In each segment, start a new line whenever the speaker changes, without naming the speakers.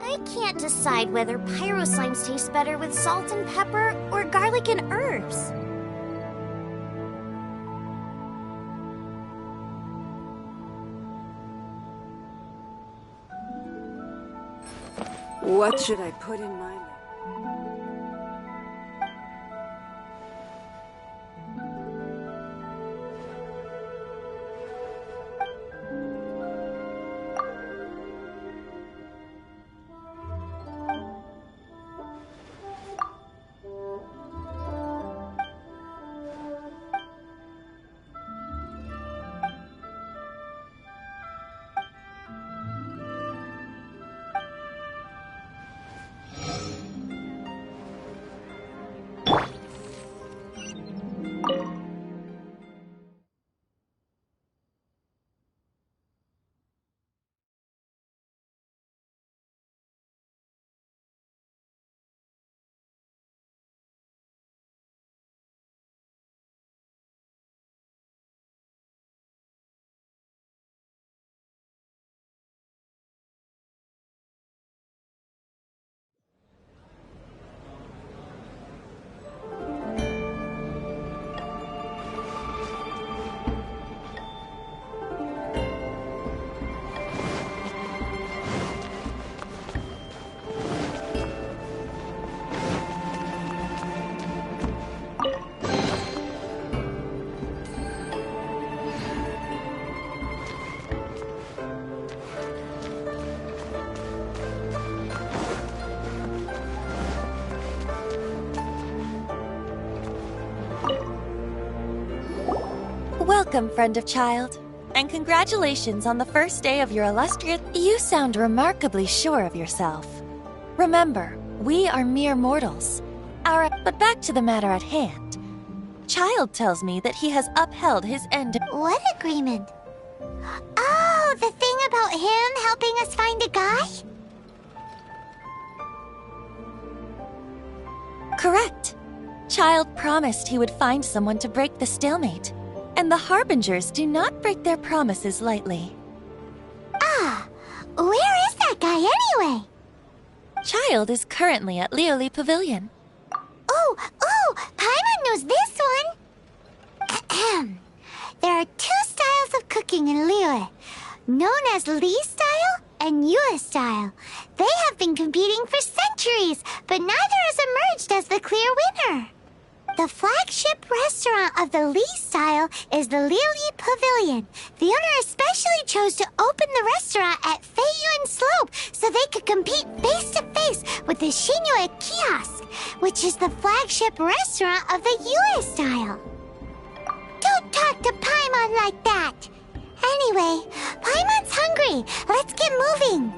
I can't decide whether pyro slimes taste better with salt and pepper or garlic and herbs.
What should I put in my...
Welcome, friend of child, and congratulations on the first day of your illustrious... You sound remarkably sure of yourself. Remember, we are mere mortals. But back to the matter at hand. Child tells me that he has upheld his end...
What agreement? Oh, the thing about him helping us find a guy?
Correct. Child promised he would find someone to break the stalemate. And the Harbingers do not break their promises lightly.
Ah, where is that guy anyway?
Child is currently at Lioli Pavilion.
Oh, Paimon knows this one. There are two styles of cooking in Lioli, known as Li style and Yue style. They have been competing for centuries, but neither has emerged as the clear winner. The flagship restaurant of the Li style is the Lioli Pavilion. The owner especially chose to open the restaurant at Feiyuan Slope so they could compete face-to-face with the Shinyue Kiosk, which is the flagship restaurant of the Yue style. Don't talk to Paimon like that! Anyway, Paimon's hungry. Let's get moving.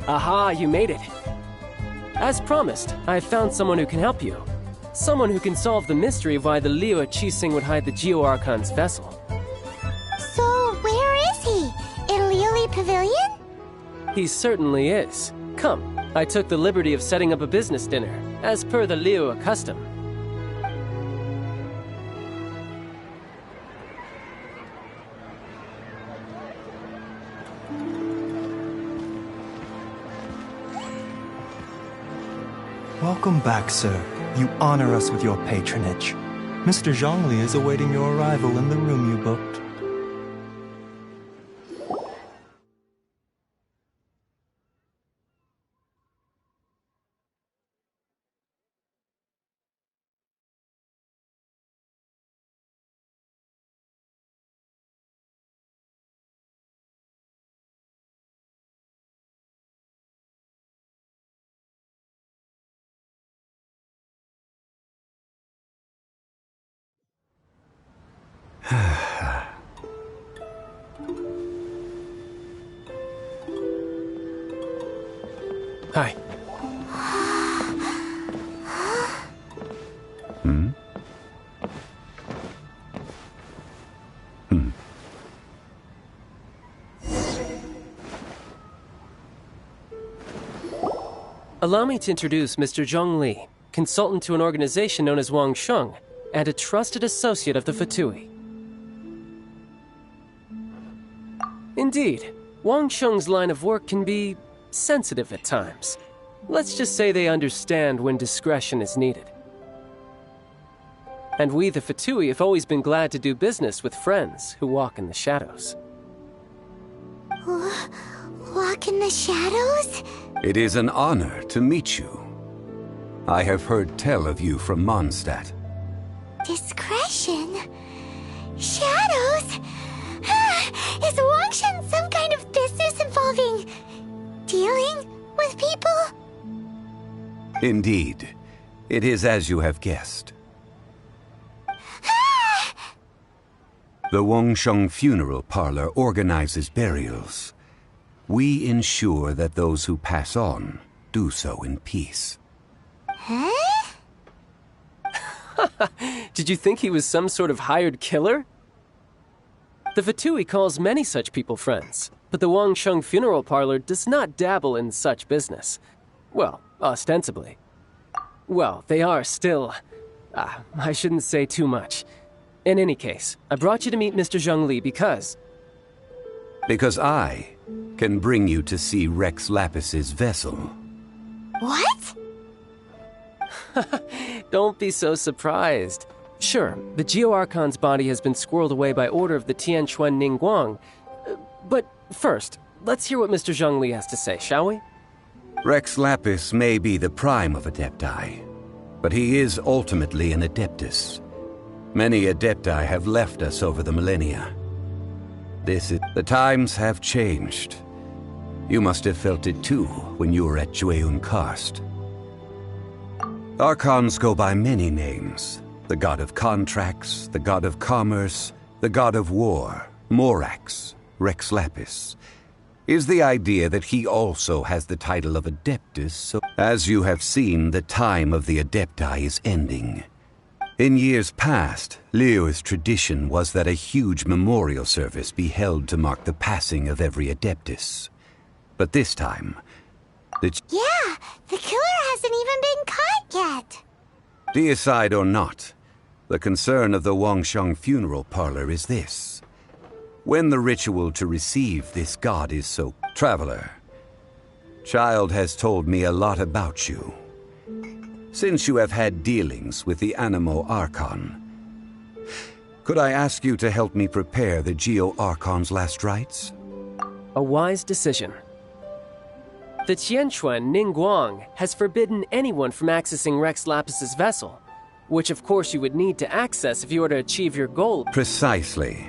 Aha, you made it. As promised, I've found someone who can help you.
Someone who can solve the mystery of why the Liyue Qixing would hide the Geo-Archon's vessel.
So, where is he? In Liyue Pavilion?
He certainly is. Come, I took the liberty of setting up a business dinner, as per the Liyue custom.
Welcome back, sir. You honor us with your patronage. Mr. Zhongli is awaiting your arrival in the room you booked.
Hi. Allow me to introduce Mr. Zhongli, consultant to an organization known as WANGSHENG, and a trusted associate of the Fatui. Indeed, WANGSHENG's line of work can be sensitive at times. Let's just say they understand when discretion is needed. And we, the Fatui, have always been glad to do business with friends who walk in the shadows.
Walk in the shadows?
It is an honor to meet you. I have heard tell of you from Mondstadt.
Discretion? Shadows? Is WANGSHENG some kind of business involving dealing with people?
Indeed. It is as you have guessed. The WANGSHENG Funeral Parlor organizes burials. We ensure that those who pass on do so in peace.
Huh?
Did you think he was some sort of hired killer? The Fatui calls many such people friends, but the WANGSHENG Funeral Parlor does not dabble in such business. Well, ostensibly. Well, they are still... I shouldn't say too much. In any case, I brought you to meet Mr. Zhongli because...
Because I can bring you to see Rex Lapis's vessel.
What?
Don't be so surprised. Sure, the Geo-Archon's body has been squirreled away by order of the Tianquan Ningguang. But first, let's hear what Mr. Zhongli has to say, shall we?
Rex Lapis may be the prime of Adepti, but he is ultimately an Adeptus. Many Adepti have left us over the millennia. The times have changed. You must have felt it too when you were at Jueyun Karst. Archons go by many names. The god of contracts, the god of commerce, the god of war, Morax, Rex Lapis. Is the idea that he also has the title of Adeptus, so as you have seen, the time of the Adepti is ending. In years past, Liyue's tradition was that a huge memorial service be held to mark the passing of every Adeptus. But this time,
Yeah, the killer hasn't even been caught yet.
Deicide or not, the concern of the WANGSHENG Funeral Parlor is this. When the ritual to receive this god is so... Traveler, Child has told me a lot about you. Since you have had dealings with the Animo Archon, could I ask you to help me prepare the Geo-Archon's last rites?
A wise decision. The Tianquan Ningguang has forbidden anyone from accessing Rex Lapis's vessel, which of course you would need to access if you were to achieve your goal.
Precisely.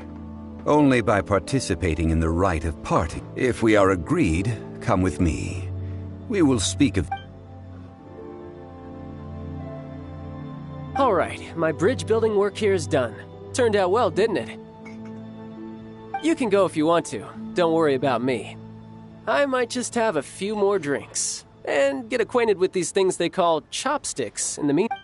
Only by participating in the rite of parting. If we are agreed, come with me. We will speak of...
All right, my bridge building work here is done. Turned out well, didn't it? You can go if you want to. Don't worry about me. I might just have a few more drinks and get acquainted with these things they call chopsticks in the meantime.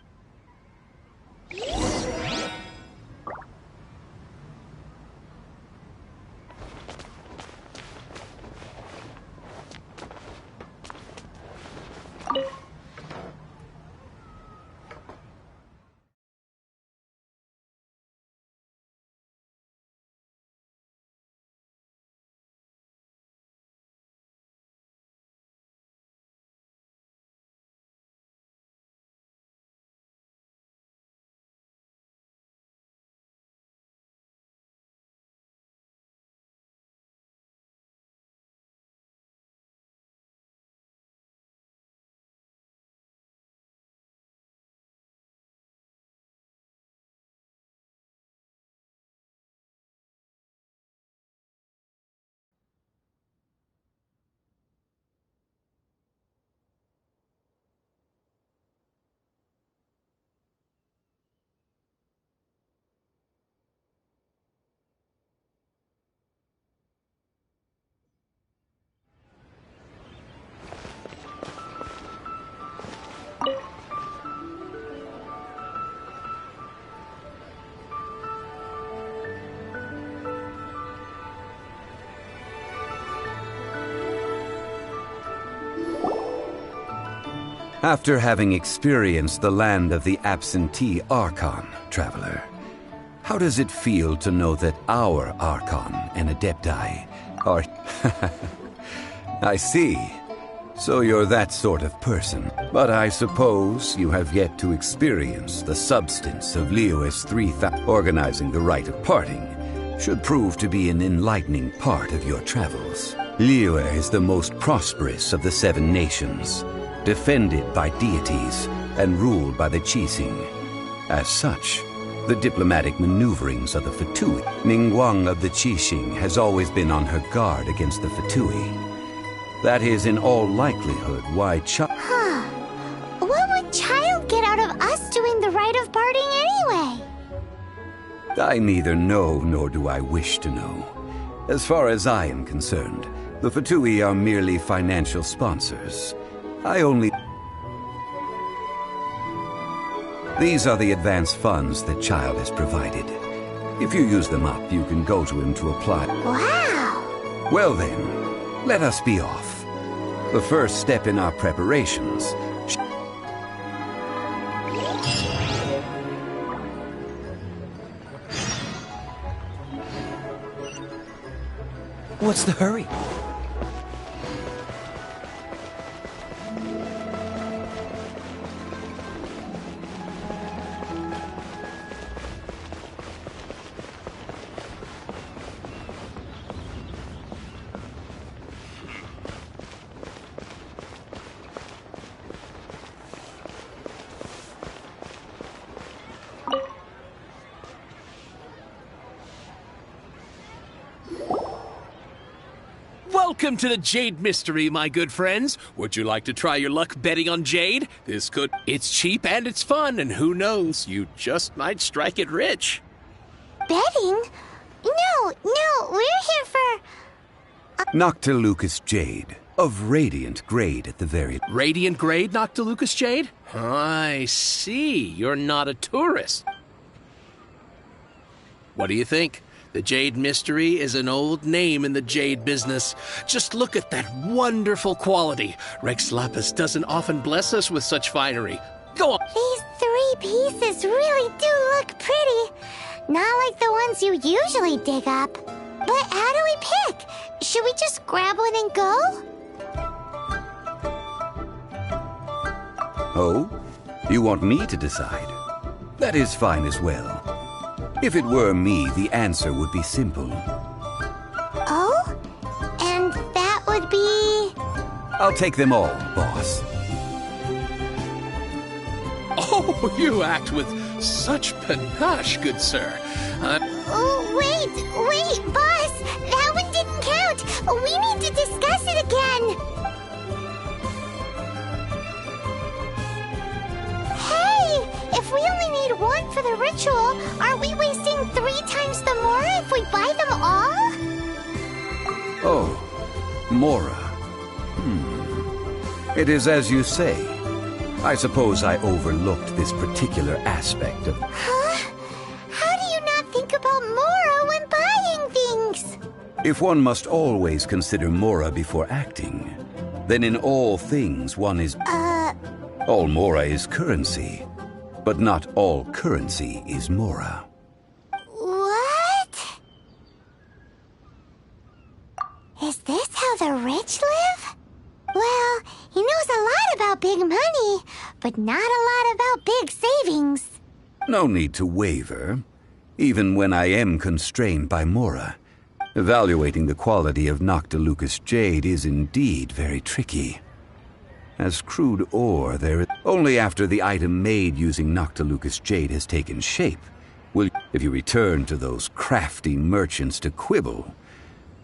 After having experienced the land of the absentee Archon, traveler, how does it feel to know that our Archon and Adepti are... I see. So you're that sort of person. But I suppose you have yet to experience the substance of Liyue's 3000. Organizing the rite of parting should prove to be an enlightening part of your travels. Liyue is the most prosperous of the 7 nations, defended by deities and ruled by the Qixing. As such, the diplomatic maneuverings of the Fatui. Ningguang of the Qixing has always been on her guard against the Fatui. That is in all likelihood why
What would Child get out of us doing the rite of parting anyway?
I neither know nor do I wish to know. As far as I am concerned, the Fatui are merely financial sponsors. These are the advance funds that Child has provided. If you use them up, you can go to him to apply.
Wow!
Well then, let us be off. The first step in our preparations.
What's the hurry?
Welcome to the Jade Mystery, my good friends. Would you like to try your luck betting on Jade? It's cheap and it's fun, and who knows, you just might strike it rich.
Betting? No, we're here for...
Noctilucous Jade, of Radiant Grade at the very...
Radiant Grade, Noctilucous Jade? I see, you're not a tourist. What do you think? The Jade Mystery is an old name in the jade business. Just look at that wonderful quality. Rex Lapis doesn't often bless us with such finery. Go on.
These 3 pieces really do look pretty. Not like the ones you usually dig up. But how do we pick? Should we just grab one and go?
Oh? You want me to decide? That is fine as well. If it were me, the answer would be simple.
Oh? And that would be...
I'll take them all, boss.
Oh, you act with such panache, good sir.
Oh, wait, boss! That one didn't count! We need to discuss it again! Hey! If we only need 1 for the ritual, aren't we wasting 3 times the Mora if we buy them all?
Oh, Mora. It is as you say. I suppose I overlooked this particular aspect of...
Huh? How do you not think about Mora when buying things?
If one must always consider Mora before acting, then in all things one is... All Mora is currency, but not all currency is Mora.
What? Is this how the rich live? Well, he knows a lot about big money, but not a lot about big savings.
No need to waver. Even when I am constrained by Mora, evaluating the quality of Noctilucous Jade is indeed very tricky. As crude ore, there is... Only after the item made using Noctilucous Jade has taken shape will... If you return to those crafty merchants to quibble,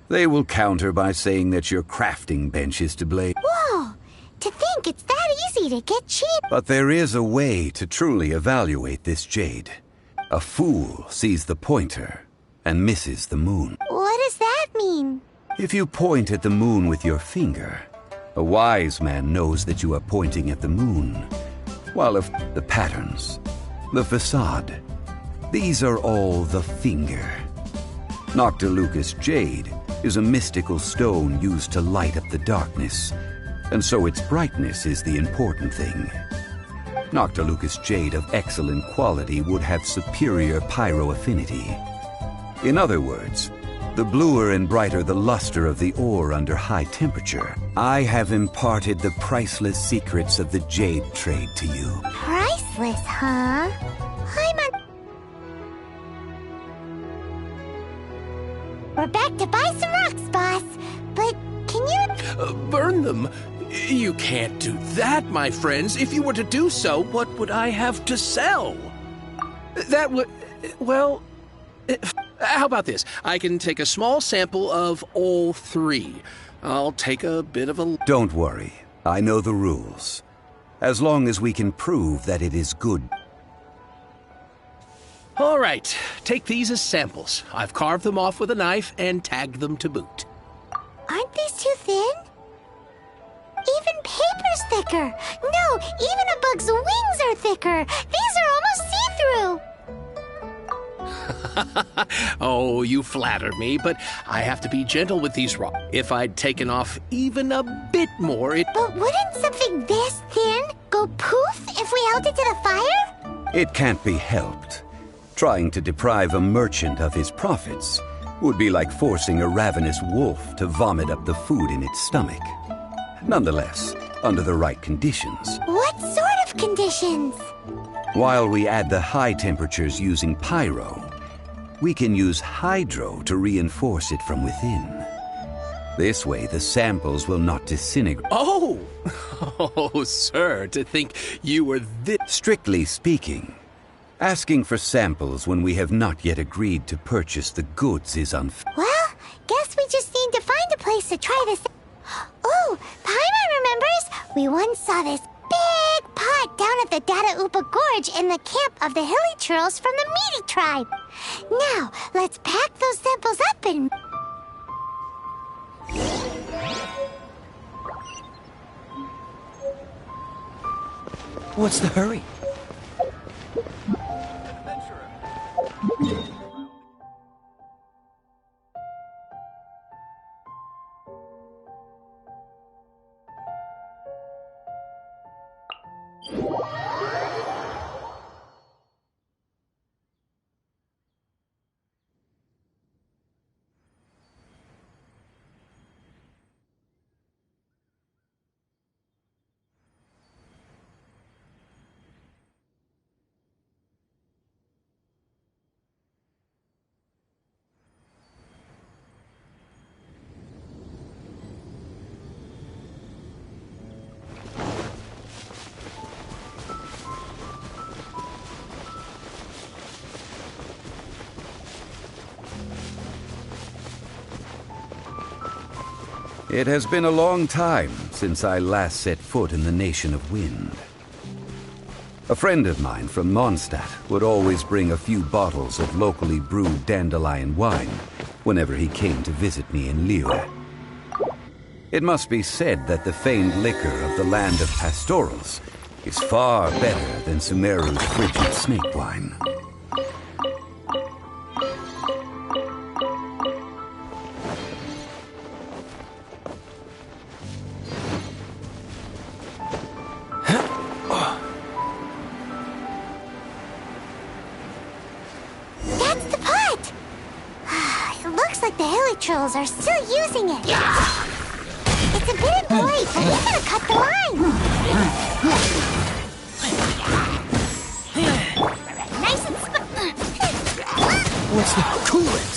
they will counter by saying that your crafting bench is to blame.
Whoa! To think it's that easy to get cheap.
But there is a way to truly evaluate this jade. A fool sees the pointer and misses the moon.
What does that mean?
If you point at the moon with your finger, a wise man knows that you are pointing at the moon. While if the patterns, the facade, these are all the finger. Noctilucous Jade is a mystical stone used to light up the darkness. and so its brightness is the important thing. Noctilucous jade of excellent quality would have superior pyro affinity. In other words, the bluer and brighter the luster of the ore under high temperature, I have imparted the priceless secrets of the jade trade to you.
Priceless, huh? We're back to buy some rocks, boss. But can you...
Burn them? You can't do that, my friends. If you were to do so, what would I have to sell? That would... well... how about this? I can take a small sample of all three. I'll take a bit of a...
Don't worry. I know the rules. As long as we can prove that it is good.
All right. Take these as samples. I've carved them off with a knife and tagged them to boot.
Aren't these too thin? Even paper's thicker. No, even a bug's wings are thicker. These are almost see-through.
Oh, you flatter me, but I have to be gentle with these rocks. If I'd taken off even a bit more, it...
But wouldn't something this thin go poof if we held it to the fire?
It can't be helped. Trying to deprive a merchant of his profits would be like forcing a ravenous wolf to vomit up the food in its stomach. Nonetheless, under the right conditions.
What sort of conditions?
While we add the high temperatures using pyro, we can use hydro to reinforce it from within. This way, the samples will not disintegrate.
Oh! Oh, sir, to think you were this...
Strictly speaking, asking for samples when we have not yet agreed to purchase the goods is unfair.
Well, guess we just need to find a place to try this. Oh, Paimon remembers we once saw this big pot down at the Dada Upa Gorge in the camp of the hilly churls from the Meaty tribe. Now, let's pack those samples up and...
What's the hurry?
It has been a long time since I last set foot in the Nation of Wind. A friend of mine from Mondstadt would always bring a few bottles of locally brewed dandelion wine whenever he came to visit me in Liyue. It must be said that the famed liquor of the land of pastorals is far better than Sumeru's frigid snake wine.
Are still using it. It's a bit bright, but we're gonna cut the line. Nice and
What's the coolant?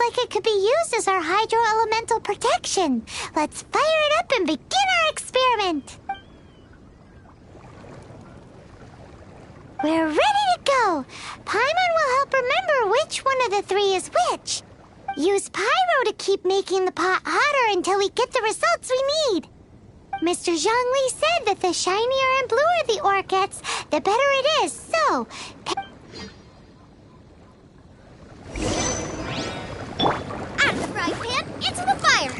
like it could be used as our hydro-elemental protection. Let's fire it up and begin our experiment. We're ready to go. Paimon will help remember which one of the three is which. Use pyro to keep making the pot hotter until we get the results we need. Mr. Zhongli said that the shinier and bluer the ore gets, the better it is, so...
Out of the frying pan, into the fire!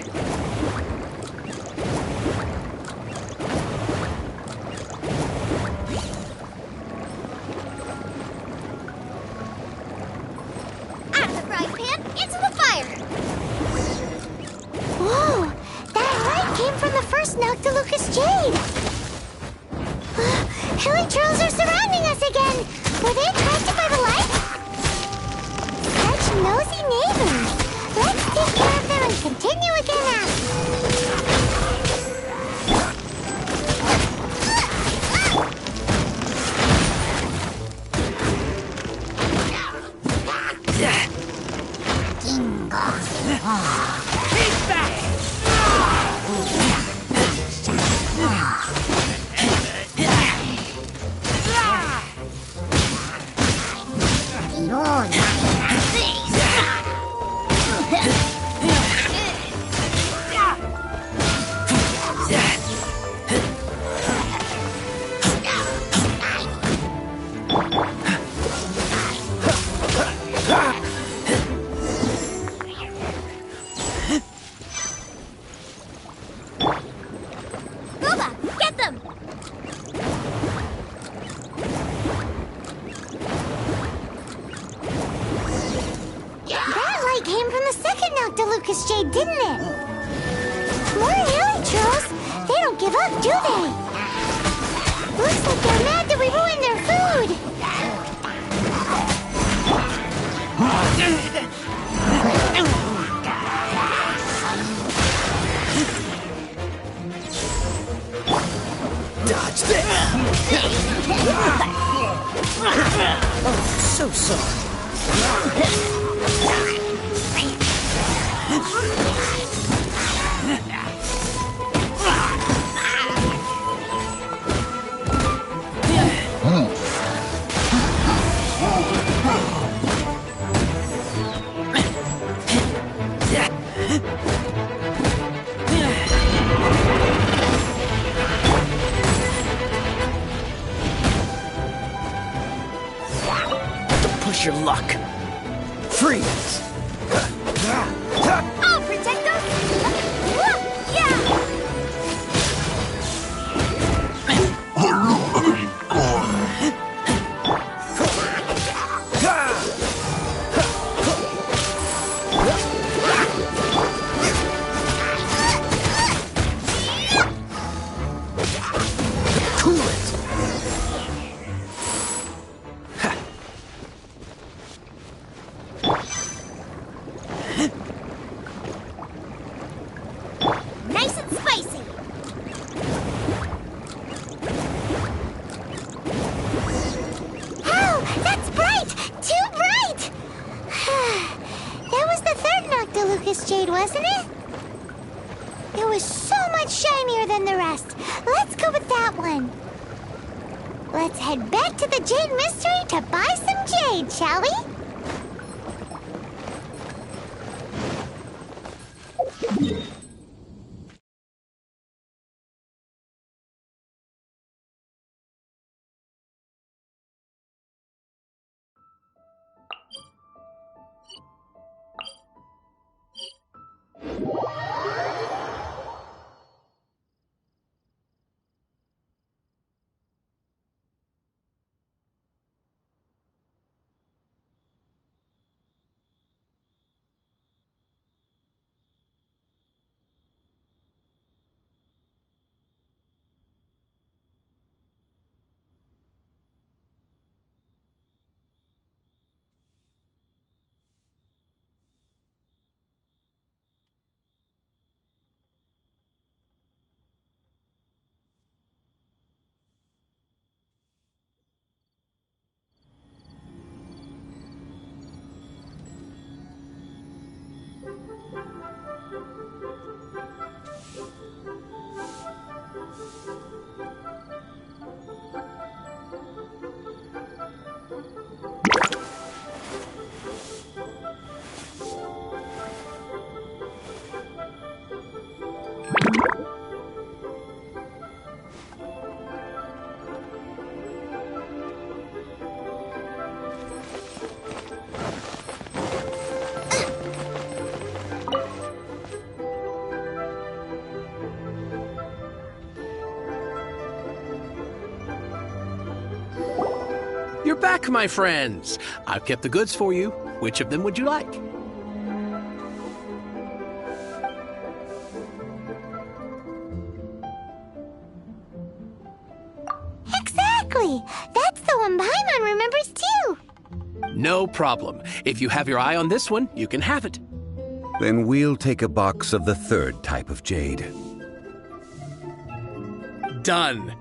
Out of the frying pan, into the fire!
Whoa! That light came from the first Noctilucous Jade! Hilly trolls are surrounding us again! Were they attracted by the light? Such nosy neighbors! Let's take care of them and continue again after. Noctilucous Jade, didn't it? More hilly trolls? They don't give up, do they? Looks like they're mad that we ruined their food.
Dodge this! Oh, so sorry. Your luck. Freeze!
I'll protect us! Yeah!
Cool it!
Nice and spicy!
Oh, that's bright! Too bright! That was the third Noctilucous Jade, wasn't it? It was so much shinier than the rest. Let's go with that one. Let's head back to the Jade Mystery to buy some jade, shall we?
You're back, my friends. I've kept the goods for you. Which of them would you like?
Exactly! That's the one Paimon remembers too!
No problem. If you have your eye on this one, you can have it.
Then we'll take a box of the third type of jade.
Done.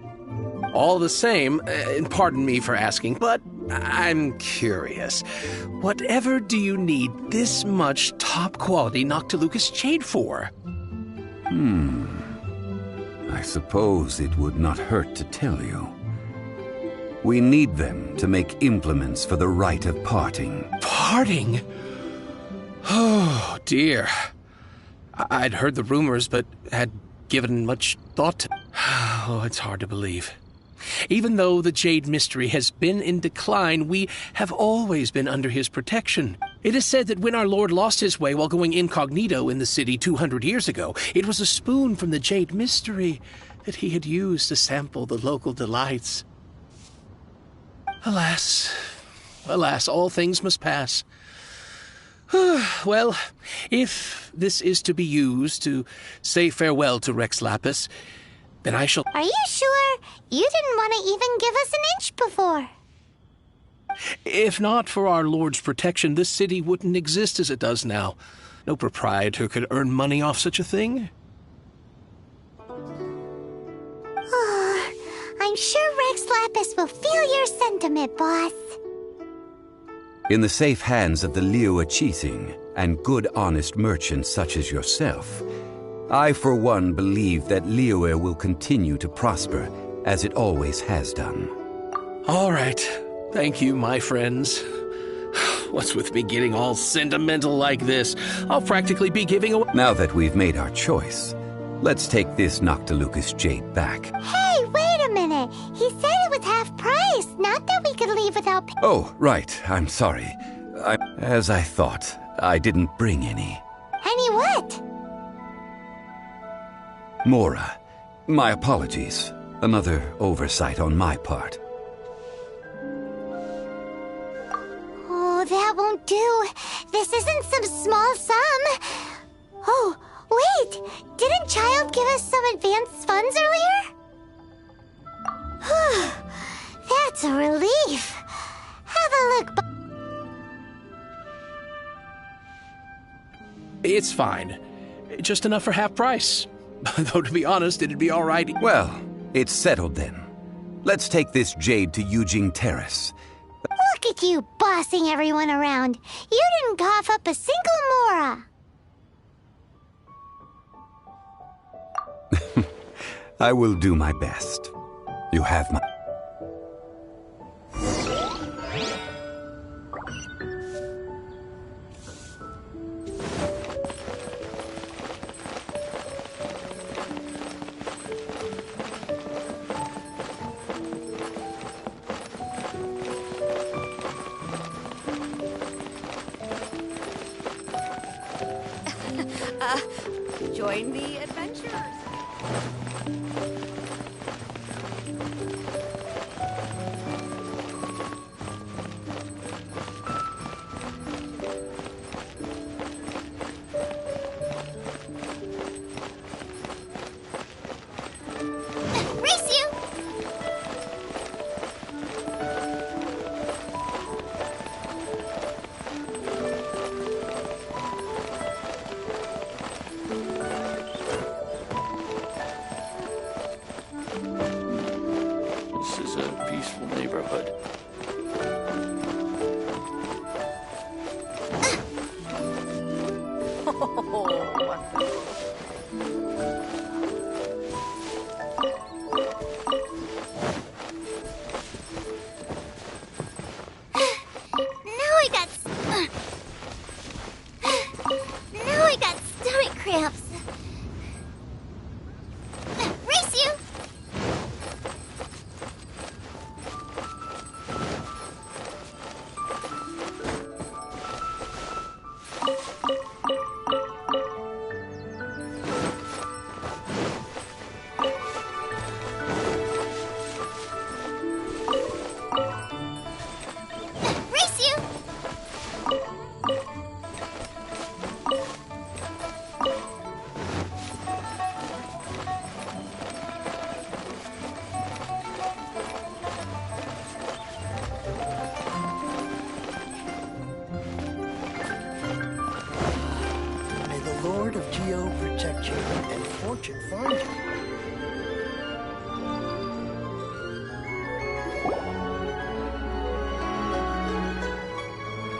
All the same, pardon me for asking, but I'm curious. Whatever do you need this much top-quality Noctilucus jade for?
I suppose it would not hurt to tell you. We need them to make implements for the rite of parting.
Parting? Oh, dear. I'd heard the rumors, but had given much thought to... Oh, it's hard to believe. Even though the Jade Mystery has been in decline, we have always been under his protection. It is said that when our Lord lost his way while going incognito in the city 200 years ago, it was a spoon from the Jade Mystery that he had used to sample the local delights. Alas, alas, all things must pass. Well, if this is to be used to say farewell to Rex Lapis, then I shall...
Are you sure? You didn't want to even give us an inch before.
If not for our Lord's protection, this city wouldn't exist as it does now. No proprietor could earn money off such a thing.
I'm sure Rex Lapis will feel your sentiment, boss.
In the safe hands of the Liyue Qixing and good honest merchants such as yourself, I for one believe that Liyue will continue to prosper as it always has done.
All right. Thank you, my friends. What's with me getting all sentimental like this? I'll practically be giving away...
Now that we've made our choice, let's take this Noctilucus jade back.
Hey, wait a minute. He said it was half price, not that we could leave without...
Oh, right. I'm sorry. As I thought, I didn't bring any.
Any what?
Mora, my apologies. Another oversight on my part.
Oh, that won't do. This isn't some small sum. Oh, wait! Didn't Child give us some advanced funds earlier? That's a relief. Have a look.
It's fine. Just enough for half price. Though, to be honest, it'd be all right.
Well, it's settled then. Let's take this jade to Yujing Terrace.
Look at you bossing everyone around. You didn't cough up a single mora.
I will do my best. You have my...
Join the adventurers. Race you!
This is a peaceful neighborhood.
Now I got stomach cramps. Race you!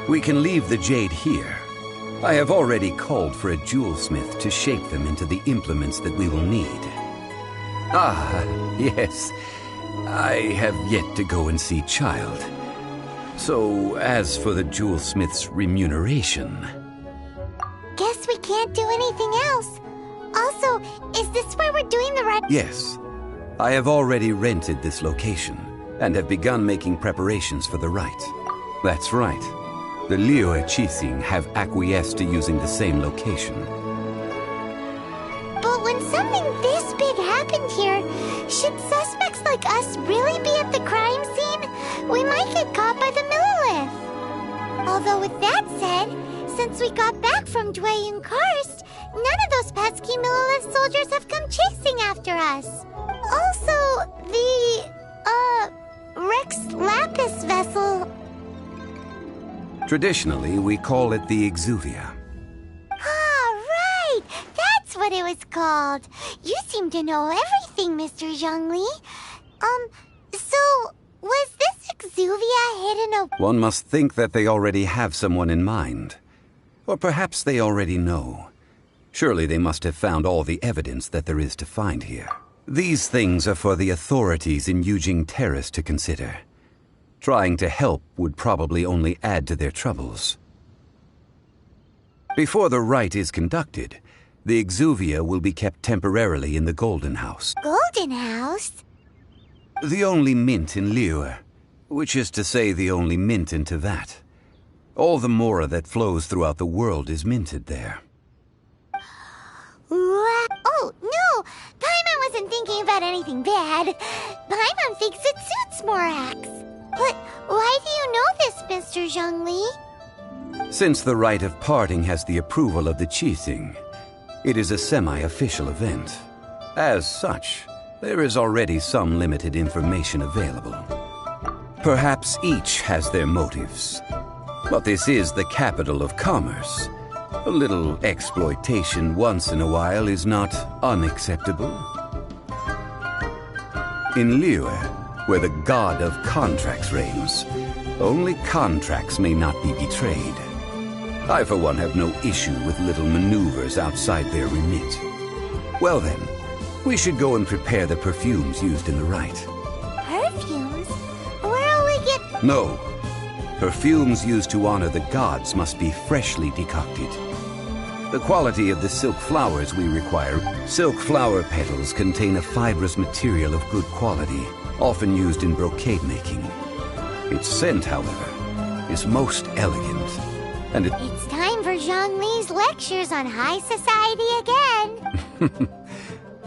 We can leave the jade here. I have already called for a jewelsmith to shape them into the implements that we will need. Ah, yes. I have yet to go and see Child. So, as for the jewelsmith's remuneration...
Guess we can't do anything else. Also, is this where we're doing the right...
Yes. I have already rented this location, and have begun making preparations for the rite. That's right. The Liyue Qixing have acquiesced to using the same location.
But when something this big happened here, should suspects like us really be at the crime scene? We might get caught by the Millilith. Although with that said, since we got back from Dwayne Karst, none of those pesky Millilith soldiers have come chasing after us. Also, the, Rex Lapis vessel...
Traditionally, we call it the Exuvia.
Ah, right! That's what it was called. You seem to know everything, Mr. Zhongli. So, was this Exuvia hidden away?
One must think that they already have someone in mind. Or perhaps they already know. Surely they must have found all the evidence that there is to find here. These things are for the authorities in Yujing Terrace to consider. Trying to help would probably only add to their troubles. Before the rite is conducted, the Exuvia will be kept temporarily in the Golden House.
Golden House?
The only mint in Liyue, which is to say the only mint in Teyvat. All the mora that flows throughout the world is minted there.
Oh, no! Paimon wasn't thinking about anything bad. Paimon thinks it suits Morax. But why do you know this, Mr. Zhongli?
Since the rite of parting has the approval of the Qixing, it is a semi-official event. As such, there is already some limited information available. Perhaps each has their motives. But this is the capital of commerce. A little exploitation once in a while is not unacceptable. In Liyue, where the god of contracts reigns, only contracts may not be betrayed. I, for one, have no issue with little maneuvers outside their remit. Well then, we should go and prepare the perfumes used in the rite.
Perfumes? Where'll we get...
No. Perfumes used to honor the gods must be freshly decocted. The quality of the silk flowers we require... Silk flower petals contain a fibrous material of good quality, often used in brocade making. Its scent, however, is most elegant, and
It's time for Zhongli's lectures on high society again.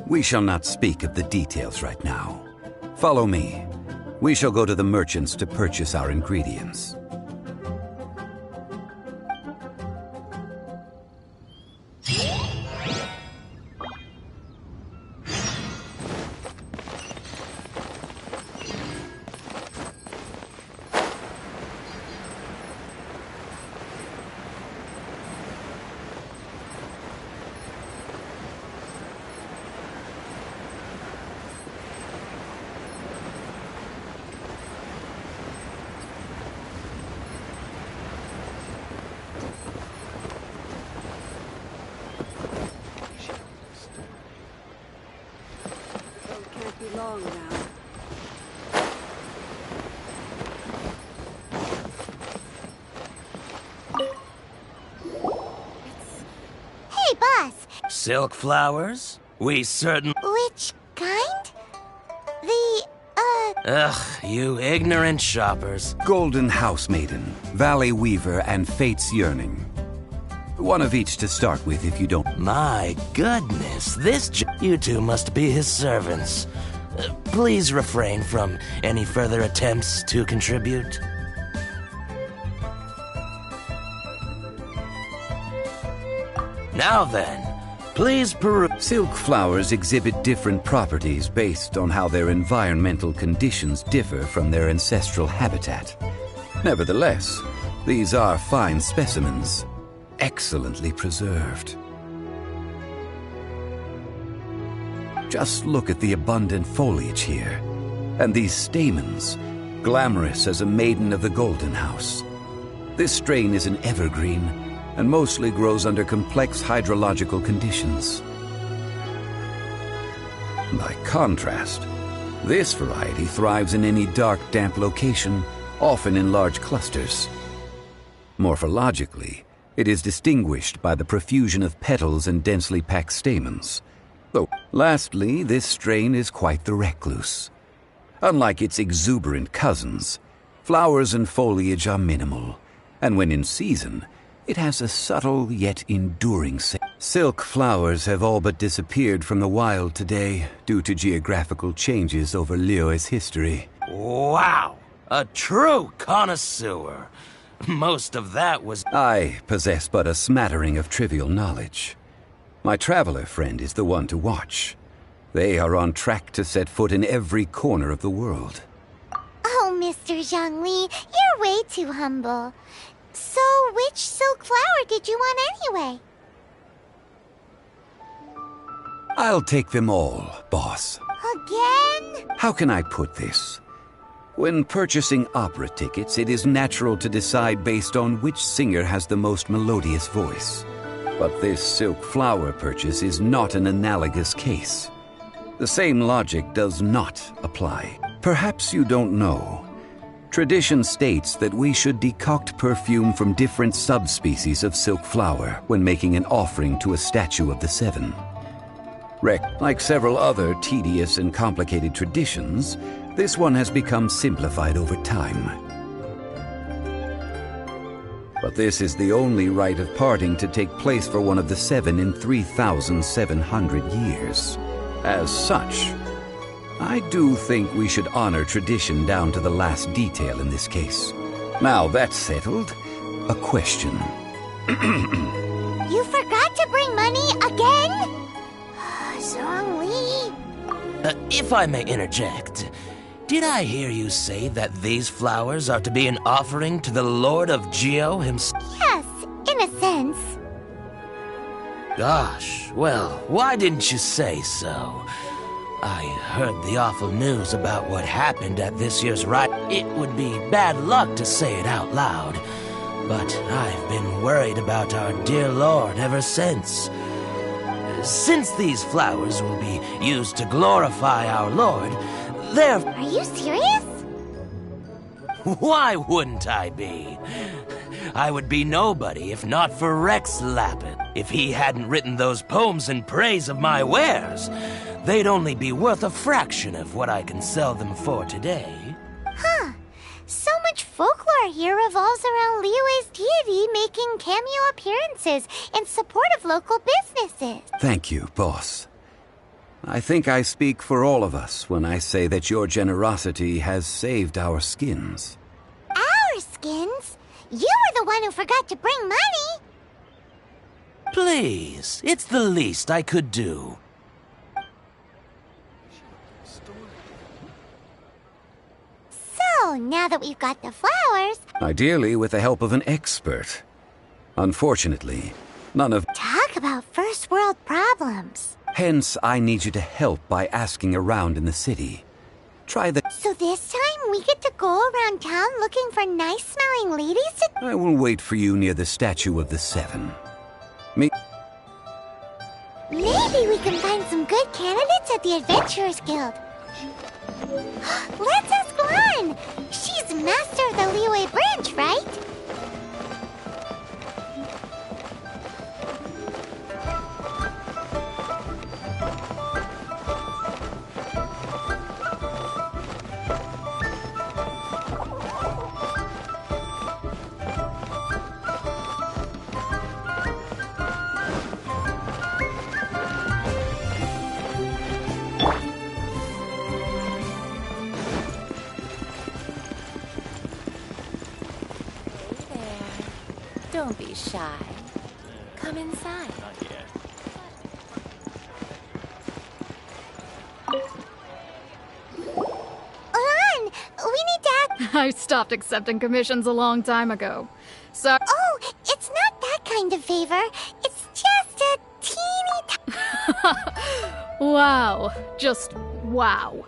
We shall not speak of the details right now. Follow me. We shall go to the merchants to purchase our ingredients.
Long now.
Hey, boss.
Silk flowers? We certain...
Which kind? The,
Ugh, you ignorant shoppers.
Golden House Maiden, Valley Weaver, and Fate's Yearning. One of each to start with if you don't...
My goodness, you two must be his servants. Please refrain from any further attempts to contribute. Now then, please peruse.
Silk flowers exhibit different properties based on how their environmental conditions differ from their ancestral habitat. Nevertheless, these are fine specimens, excellently preserved. Just look at the abundant foliage here, and these stamens, glamorous as a maiden of the Golden House. This strain is an evergreen, and mostly grows under complex hydrological conditions. By contrast, this variety thrives in any dark, damp location, often in large clusters. Morphologically, it is distinguished by the profusion of petals and densely packed stamens. Though, lastly, this strain is quite the recluse. Unlike its exuberant cousins, flowers and foliage are minimal, and when in season, it has a subtle yet enduring scent. Silk flowers have all but disappeared from the wild today due to geographical changes over Liyue's history.
Wow! A true connoisseur. Most of that was...
I possess but a smattering of trivial knowledge. My traveler friend is the one to watch. They are on track to set foot in every corner of the world.
Oh, Mr. Zhongli, you're way too humble. So, which silk flower did you want anyway?
I'll take them all, boss.
Again?
How can I put this? When purchasing opera tickets, it is natural to decide based on which singer has the most melodious voice. But this silk flower purchase is not an analogous case. The same logic does not apply. Perhaps you don't know. Tradition states that we should decoct perfume from different subspecies of silk flower when making an offering to a statue of the Seven. Like several other tedious and complicated traditions, this one has become simplified over time. But this is the only rite of parting to take place for one of the Seven in 3,700 years. As such, I do think we should honor tradition down to the last detail in this case. Now that's settled, a question.
You forgot to bring money again? Zhongli.
If I may interject, did I hear you say that these flowers are to be an offering to the Lord of Geo himself?
Yes, in a sense.
Gosh, well, why didn't you say so? I heard the awful news about what happened at this year's rite. It would be bad luck to say it out loud, but I've been worried about our dear Lord ever since. Since these flowers will be used to glorify our Lord, they're...
Are you serious?
Why wouldn't I be? I would be nobody if not for Rex Lapid. If he hadn't written those poems in praise of my wares, they'd only be worth a fraction of what I can sell them for today.
Huh. So much folklore here revolves around Liyue's deity making cameo appearances in support of local businesses.
Thank you, boss. I think I speak for all of us when I say that your generosity has saved our skins.
Our skins? You were the one who forgot to bring money.
Please, it's the least I could do.
So, now that we've got the flowers...
Ideally with the help of an expert. Unfortunately, none of...
Talk about first world problems.
Hence, I need you to help by asking around in the city. Try the...
So this time we get to go around town looking for nice-smelling ladies to...
I will wait for you near the statue of the Seven.
Maybe we can find some good candidates at the Adventurers Guild. Let's ask Lan! She's master of the Liyue branch, right?
Don't be shy. Come inside.
Lan, we need to act...
I stopped accepting commissions a long time ago. So...
Oh, it's not that kind of favor. It's just a teeny...
Wow. Just wow.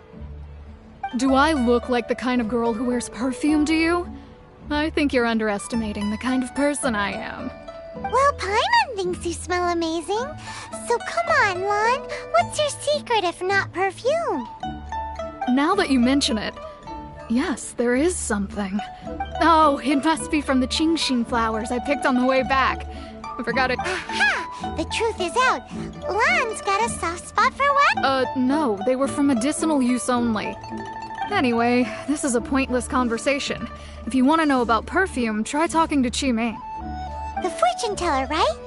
Do I look like the kind of girl who wears perfume to you? I think you're underestimating the kind of person I am.
Well, Paimon thinks you smell amazing. So come on, Lon. What's your secret if not perfume?
Now that you mention it, yes, there is something. Oh, it must be from the Genshin flowers I picked on the way back. I forgot it.
Aha! The truth is out. Lon's got a soft spot for what?
No, they were for medicinal use only. Anyway, this is a pointless conversation. If you want to know about perfume, try talking to Chi-Ming.
The fortune teller, right?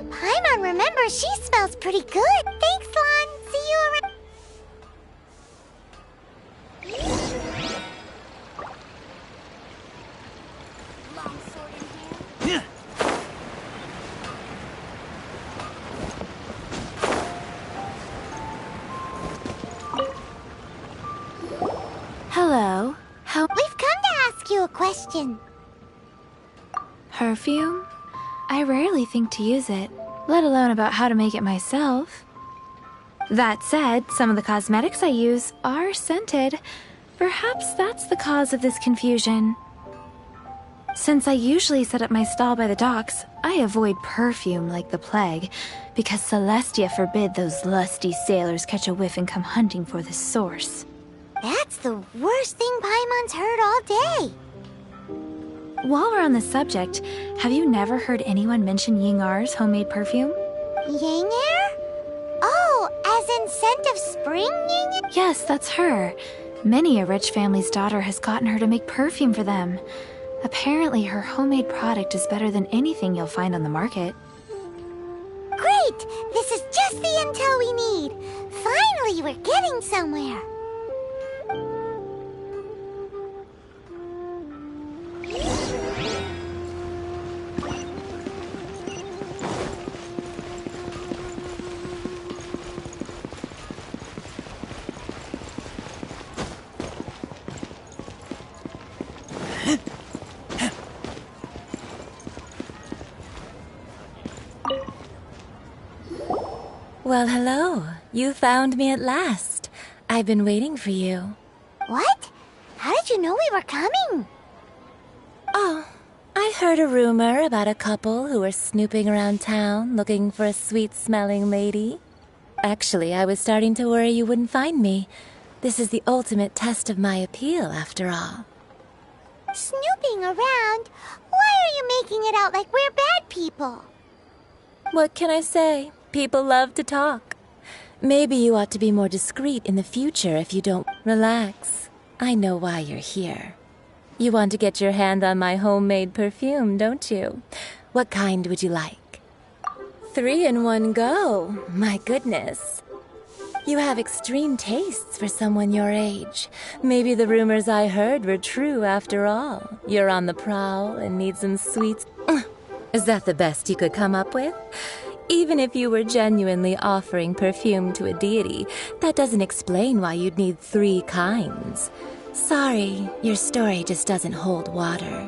Paimon remembers she smells pretty good. Thanks, Lon. See you around.
Hello.
We've come to ask you a question.
Perfume? I rarely think to use it, let alone about how to make it myself. That said, some of the cosmetics I use are scented. Perhaps that's the cause of this confusion. Since I usually set up my stall by the docks, I avoid perfume like the plague, because Celestia forbid those lusty sailors catch a whiff and come hunting for the source.
That's the worst thing Paimon's heard all day.
While we're on the subject, have you never heard anyone mention Ying-Ar's homemade perfume?
Ying-Er? Oh, as in scent of spring, Ying-Er?
Yes, that's her. Many a rich family's daughter has gotten her to make perfume for them. Apparently, her homemade product is better than anything you'll find on the market.
Great! This is just the intel we need. Finally, we're getting somewhere.
Well, hello. You found me at last. I've been waiting for you.
What? How did you know we were coming?
Oh, I heard a rumor about a couple who were snooping around town looking for a sweet-smelling lady. Actually, I was starting to worry you wouldn't find me. This is the ultimate test of my appeal, after all.
Snooping around? Why are you making it out like we're bad people?
What can I say? People love to talk. Maybe you ought to be more discreet in the future if you don't... Relax. I know why you're here. You want to get your hand on my homemade perfume, don't you? What kind would you like? 3 in one go. My goodness. You have extreme tastes for someone your age. Maybe the rumors I heard were true after all. You're on the prowl and need some sweets. Is that the best you could come up with? Even if you were genuinely offering perfume to a deity, that doesn't explain why you'd need 3 kinds. Sorry, your story just doesn't hold water.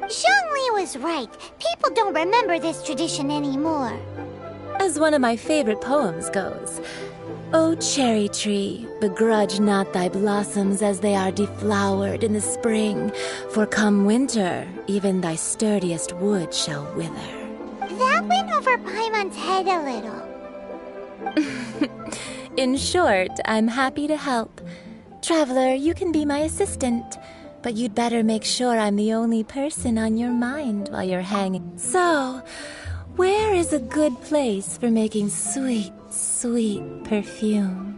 Zhongli was right. People don't remember this tradition anymore.
As one of my favorite poems goes, O cherry tree, begrudge not thy blossoms as they are deflowered in the spring, for come winter, even thy sturdiest wood shall wither.
That went over Paimon's head a little.
In short, I'm happy to help. Traveler, you can be my assistant, but you'd better make sure I'm the only person on your mind while you're hanging. So, where is a good place for making sweet, sweet perfume?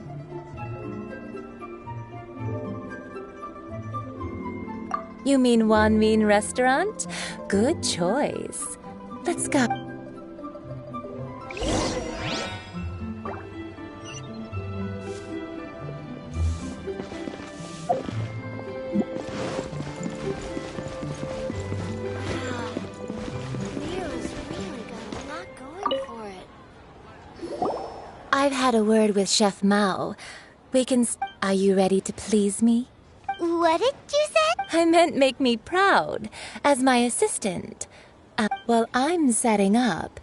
You mean Wanmin Restaurant? Good choice. Let's go. I've had a word with Chef Mao. We can... Are you ready to please me?
What did you say?
I meant make me proud, as my assistant. While I'm setting up,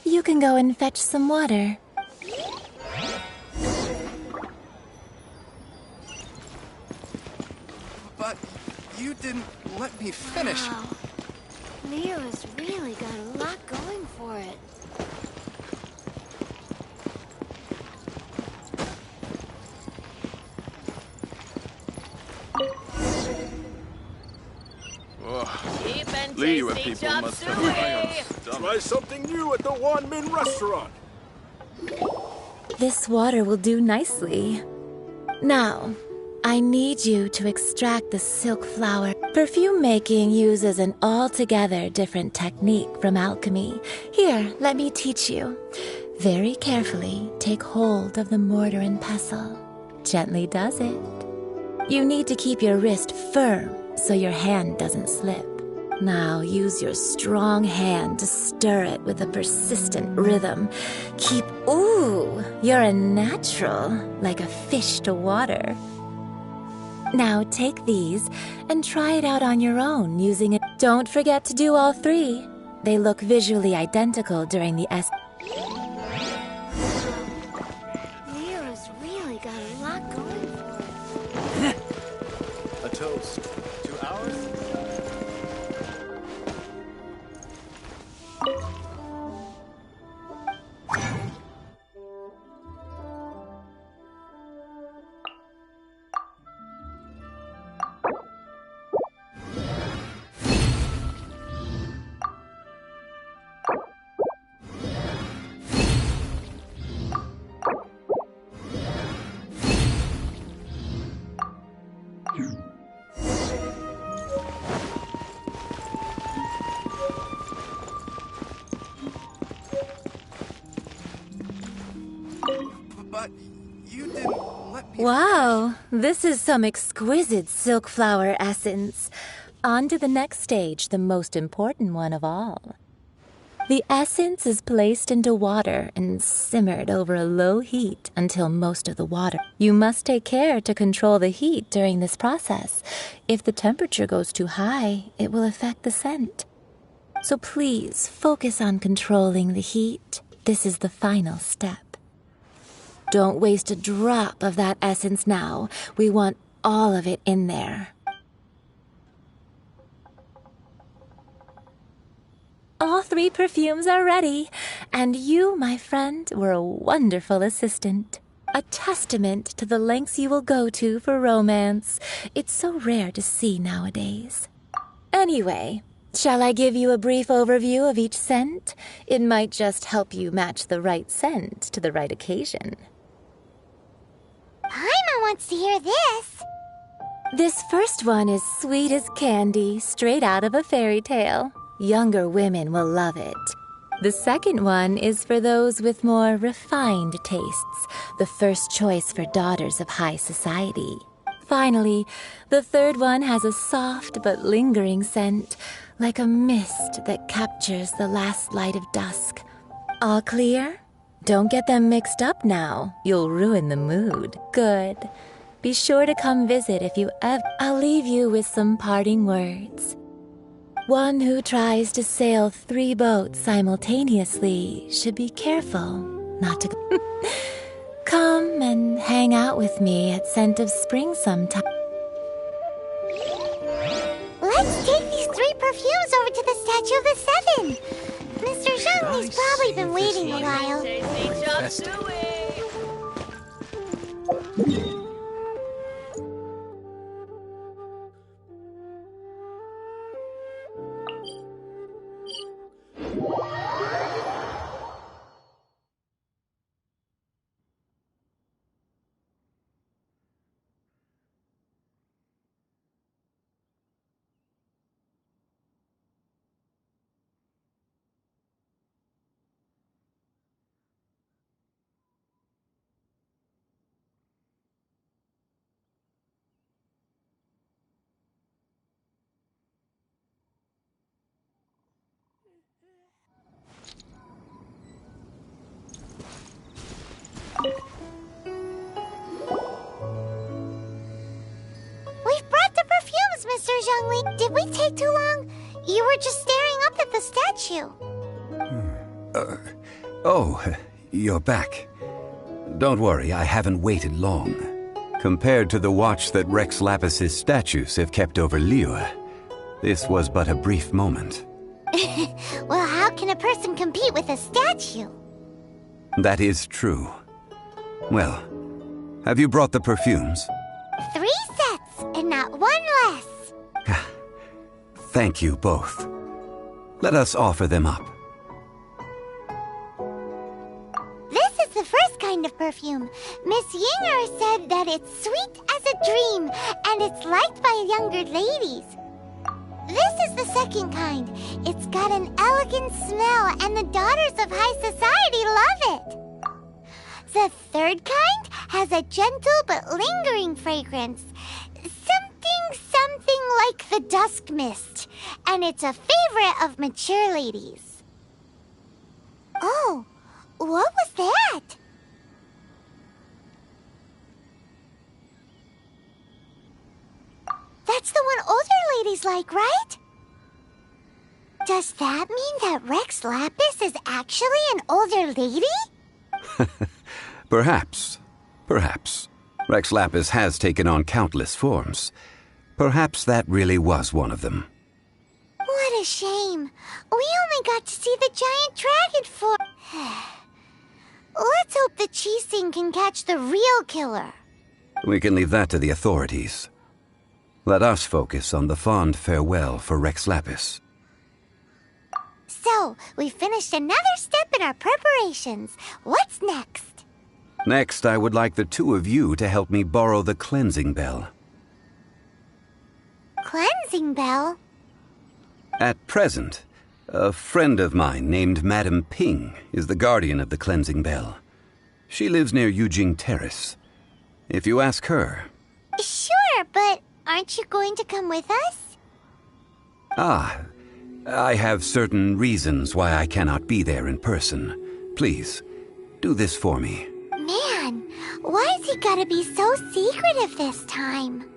you can go and fetch some water.
you didn't let me finish.
Wow. Leo's really got a lot going for it.
Cheap and tasty chop suey!
Try something new at the Wanmin restaurant.
This water will do nicely. Now, I need you to extract the silk flower. Perfume making uses an altogether different technique from alchemy. Here, let me teach you. Very carefully, take hold of the mortar and pestle. Gently does it. You need to keep your wrist firm so your hand doesn't slip. Now use your strong hand to stir it with a persistent rhythm. Ooh, you're a natural, like a fish to water. Now take these and try it out on your own using it. Don't forget to do all three. They look visually identical during the
Leo's really got a lot going for it.
A toast to ours?
Wow, this is some exquisite silk flower essence. On to the next stage, the most important one of all. The essence is placed into water and simmered over a low heat until most of the water. You must take care to control the heat during this process. If the temperature goes too high, it will affect the scent. So please focus on controlling the heat. This is the final step. Don't waste a drop of that essence now. We want all of it in there. All three perfumes are ready, and you, my friend, were a wonderful assistant. A testament to the lengths you will go to for romance. It's so rare to see nowadays. Anyway, shall I give you a brief overview of each scent? It might just help you match the right scent to the right occasion.
Paimon wants to hear this.
This first one is sweet as candy, straight out of a fairy tale. Younger women will love it. The second one is for those with more refined tastes, the first choice for daughters of high society. Finally, the third one has a soft but lingering scent, like a mist that captures the last light of dusk. All clear? Don't get them mixed up now. You'll ruin the mood. Good. Be sure to come visit if you ever... I'll leave you with some parting words. One who tries to sail 3 boats simultaneously should be careful not to... Come and hang out with me at Scent of Spring sometime.
Let's take these 3 perfumes over to the Statue of the Seven. Mr. Zhongli's probably been waiting a while. We've brought the perfumes, Mr. Zhongli. Did we take too long? You were just staring up at the statue.
Oh, you're back. Don't worry, I haven't waited long. Compared to the watch that Rex Lapis's statues have kept over Liyue, this was but a brief moment.
Well, how can a person compete with a statue?
That is true. Well, have you brought the perfumes?
3 sets, and not 1 less.
Thank you both. Let us offer them up.
This is the first kind of perfume. Miss Yinger said that it's sweet as a dream, and it's liked by younger ladies. This is the second kind. It's got an elegant smell, and the daughters of high society love it. The third kind has a gentle but lingering fragrance. Something like the dusk mist, and it's a favorite of mature ladies. Oh, what was that? That's the one older ladies like, right? Does that mean that Rex Lapis is actually an older lady?
Perhaps. Perhaps. Rex Lapis has taken on countless forms. Perhaps that really was one of them.
What a shame. We only got to see the giant dragon for... Let's hope the Qixing can catch the real killer.
We can leave that to the authorities. Let us focus on the fond farewell for Rex Lapis.
So, we finished another step in our preparations. What's next?
Next, I would like the 2 of you to help me borrow the cleansing bell.
Cleansing bell?
At present, a friend of mine named Madame Ping is the guardian of the cleansing bell. She lives near Yujing Terrace. If you ask her...
Sure, but aren't you going to come with us?
Ah, I have certain reasons why I cannot be there in person. Please, do this for me.
Man, why is he gotta be so secretive this time?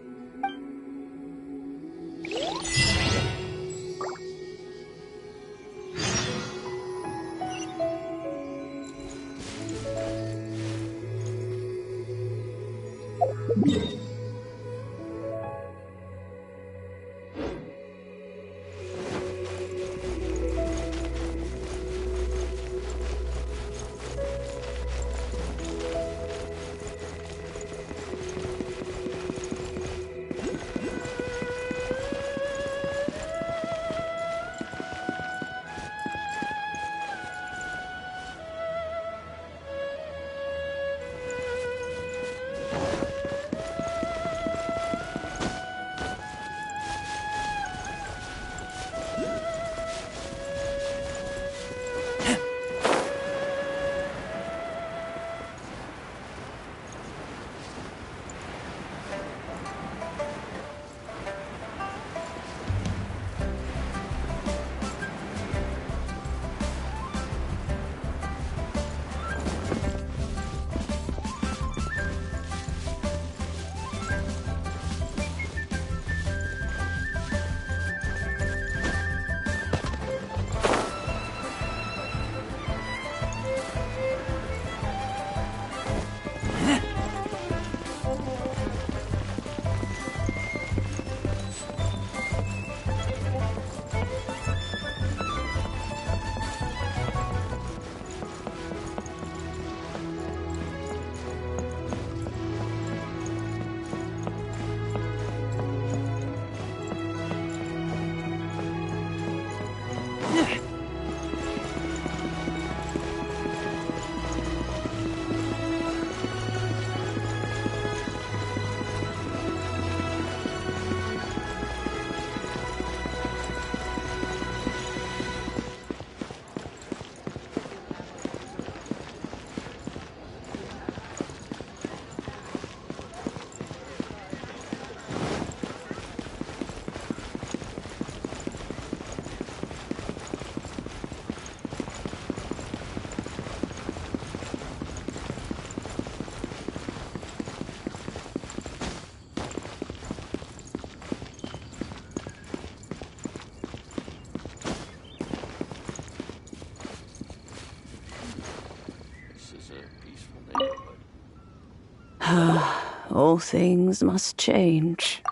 all things must change.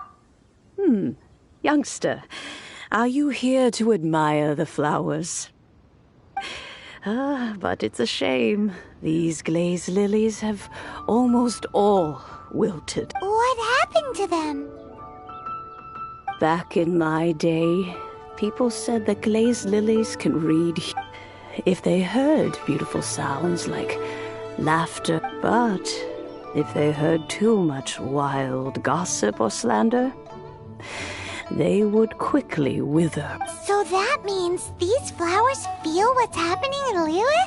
Youngster, are you here to admire the flowers? But it's a shame. These glazed lilies have almost all wilted.
What happened to them?
Back in my day, people said that glazed lilies can read if they heard beautiful sounds like laughter. But if they heard too much wild gossip or slander, they would quickly wither.
So that means these flowers feel what's happening in Liyue?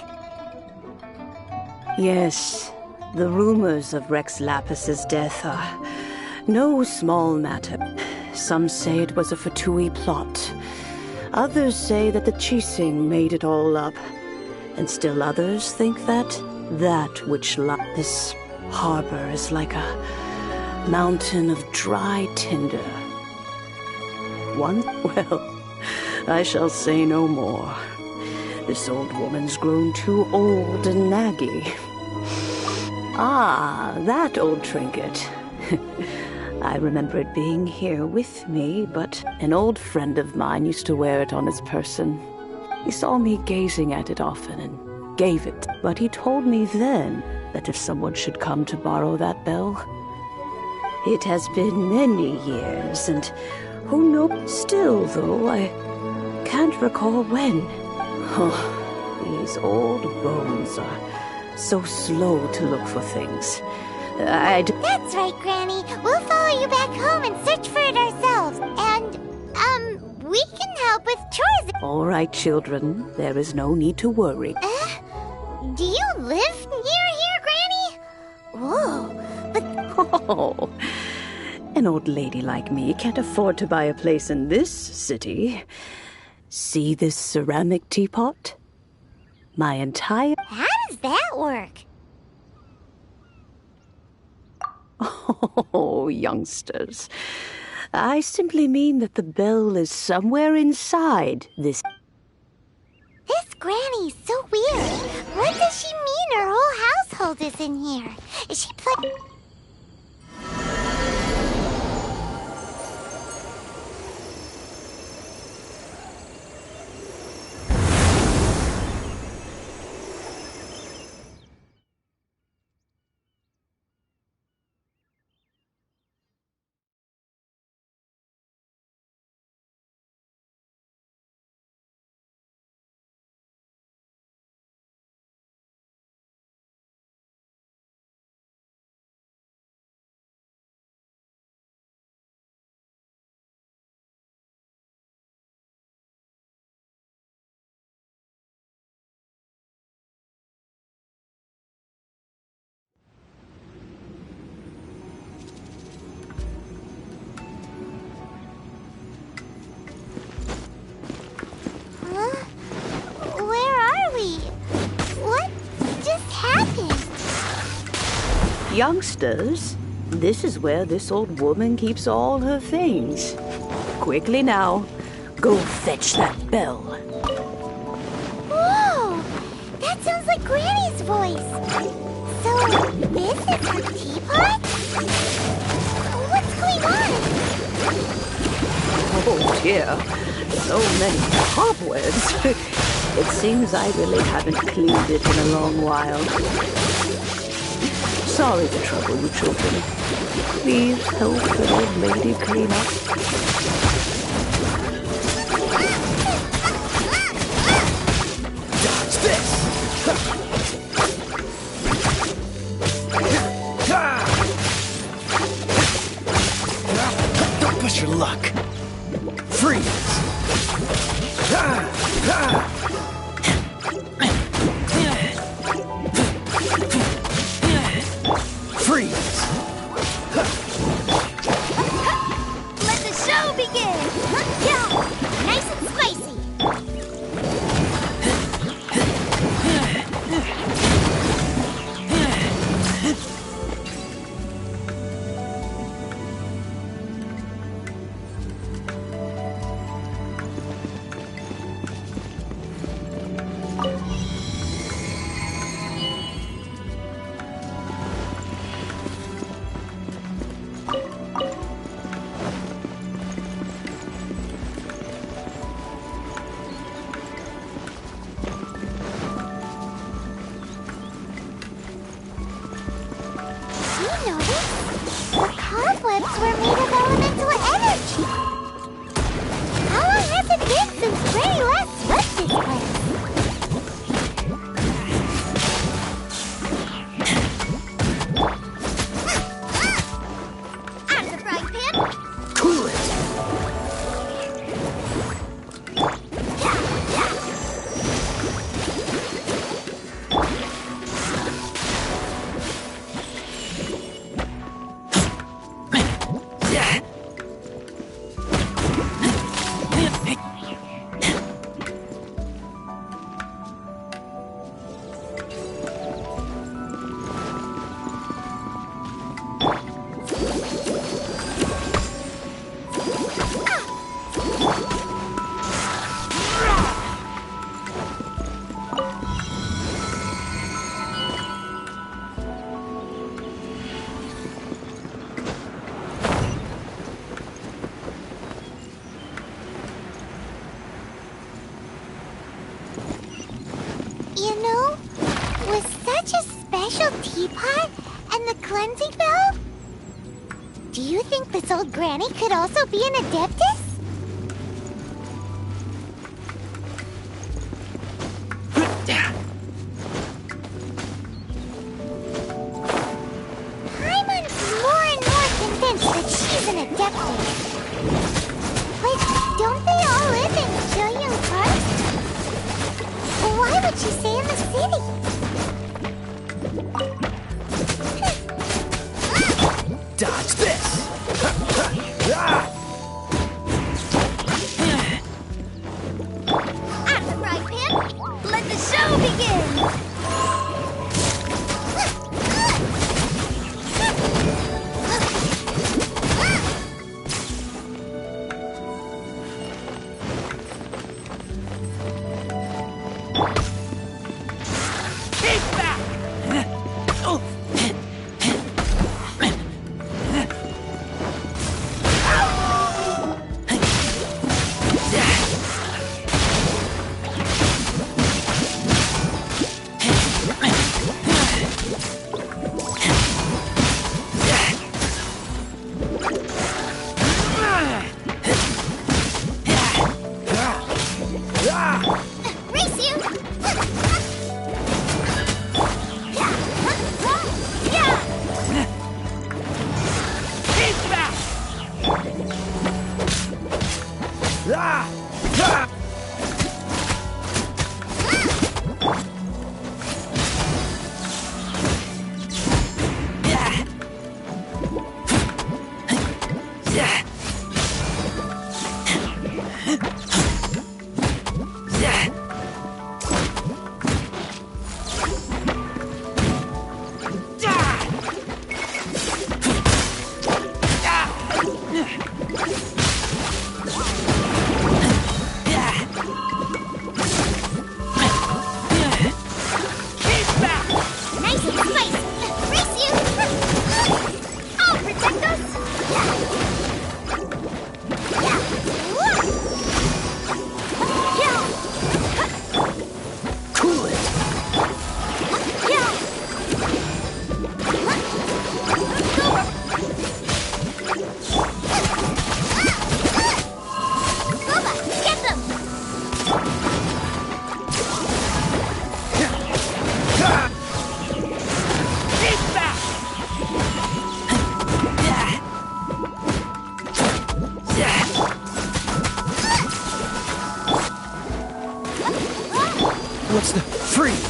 Yes, the rumors of Rex Lapis's death are no small matter. Some say it was a Fatui plot. Others say that the Chising made it all up. And still others think that which this harbor is like a mountain of dry tinder. Well, I shall say no more. This old woman's grown too old and naggy. Ah, that old trinket. I remember it being here with me, but an old friend of mine used to wear it on his person. He saw me gazing at it often and gave it, but he told me then that if someone should come to borrow that bell. It has been many years, and who knows? Still, though, I can't recall when. Oh, these old bones are so slow to look for things.
That's right, Granny. We'll follow you back home and search for it ourselves. And, we can help with chores.
All right, children. There is no need to worry.
Do you live near here, Granny? Whoa, but...
Oh, an old lady like me can't afford to buy a place in this city. See this ceramic teapot? My entire...
How does that work?
Oh, youngsters. I simply mean that the bell is somewhere inside this...
This Granny's so weird. What does she mean her whole household is in here? Is she
Youngsters, this is where this old woman keeps all her things. Quickly now, go fetch that bell.
Whoa! That sounds like Granny's voice. So, this is her teapot? What's going on?
Oh dear, so many cobwebs. It seems I really haven't cleaned it in a long while. Sorry to trouble you, children. Please help the old lady clean up.
Dodge this! Don't push your luck. Freeze! Freeze!
Let the show begin! Yeah! Nice and spicy! teapot and the cleansing bell? Do you think this old granny could also be an adeptus? Paimon's more and more convinced that she's an adeptus. But don't they all live in Gillian Park? Why would she stay in the city?
Dodge this!
I'm the right pin. Let the show begin.
What's the freeze?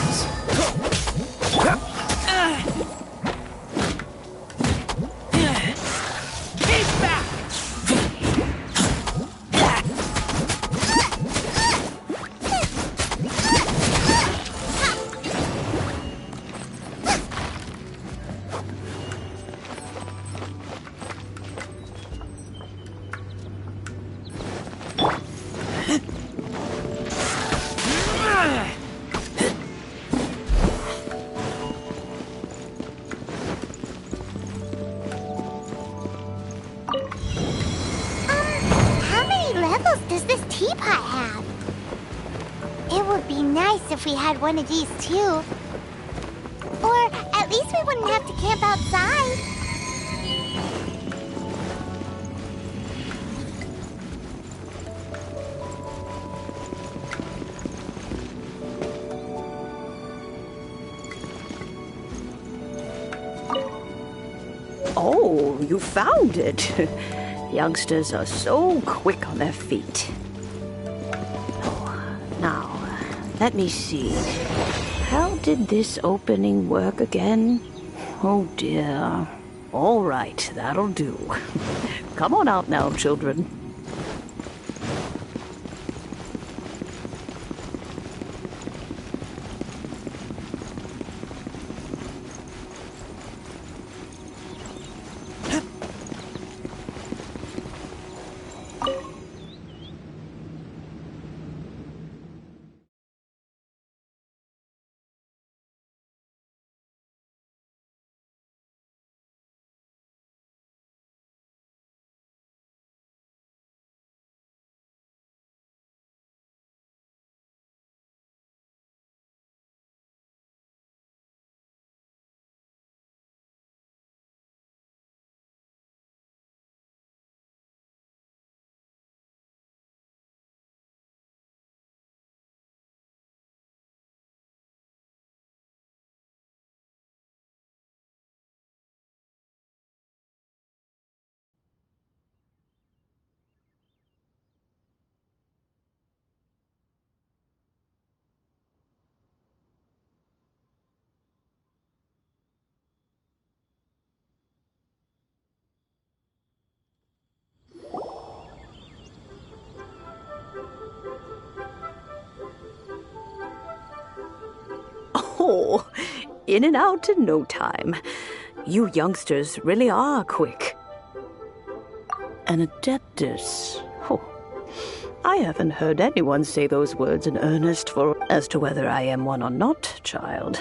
If we had one of these too. Or at least we wouldn't have to camp outside.
Oh, you found it. Youngsters are so quick on their feet. Oh, now, let me see. How did this opening work again? Oh dear. All right, that'll do. Come on out now, children. Oh, in and out in no time. You youngsters really are quick. An adeptus. Oh, I haven't heard anyone say those words in earnest as to whether I am one or not, child.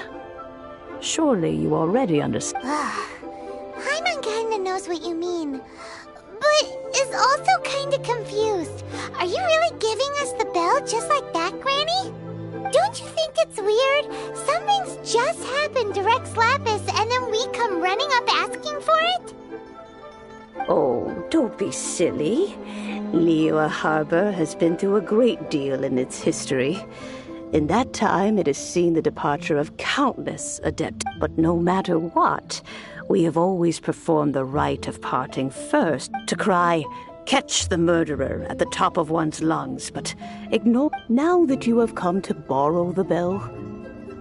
Surely you already understand.
Paimon kinda knows what you mean, but is also kinda confused. Are you really giving us the bell just like that, Granny? Don't you think it's weird? Something's just happened to Rex Lapis and then we come running up asking for it?
Oh, don't be silly. Liyue Harbor has been through a great deal in its history. In that time, it has seen the departure of countless adepts. But no matter what, we have always performed the rite of parting first, to cry, "Catch the murderer," at the top of one's lungs, but ignore. Now that you have come to borrow the bell,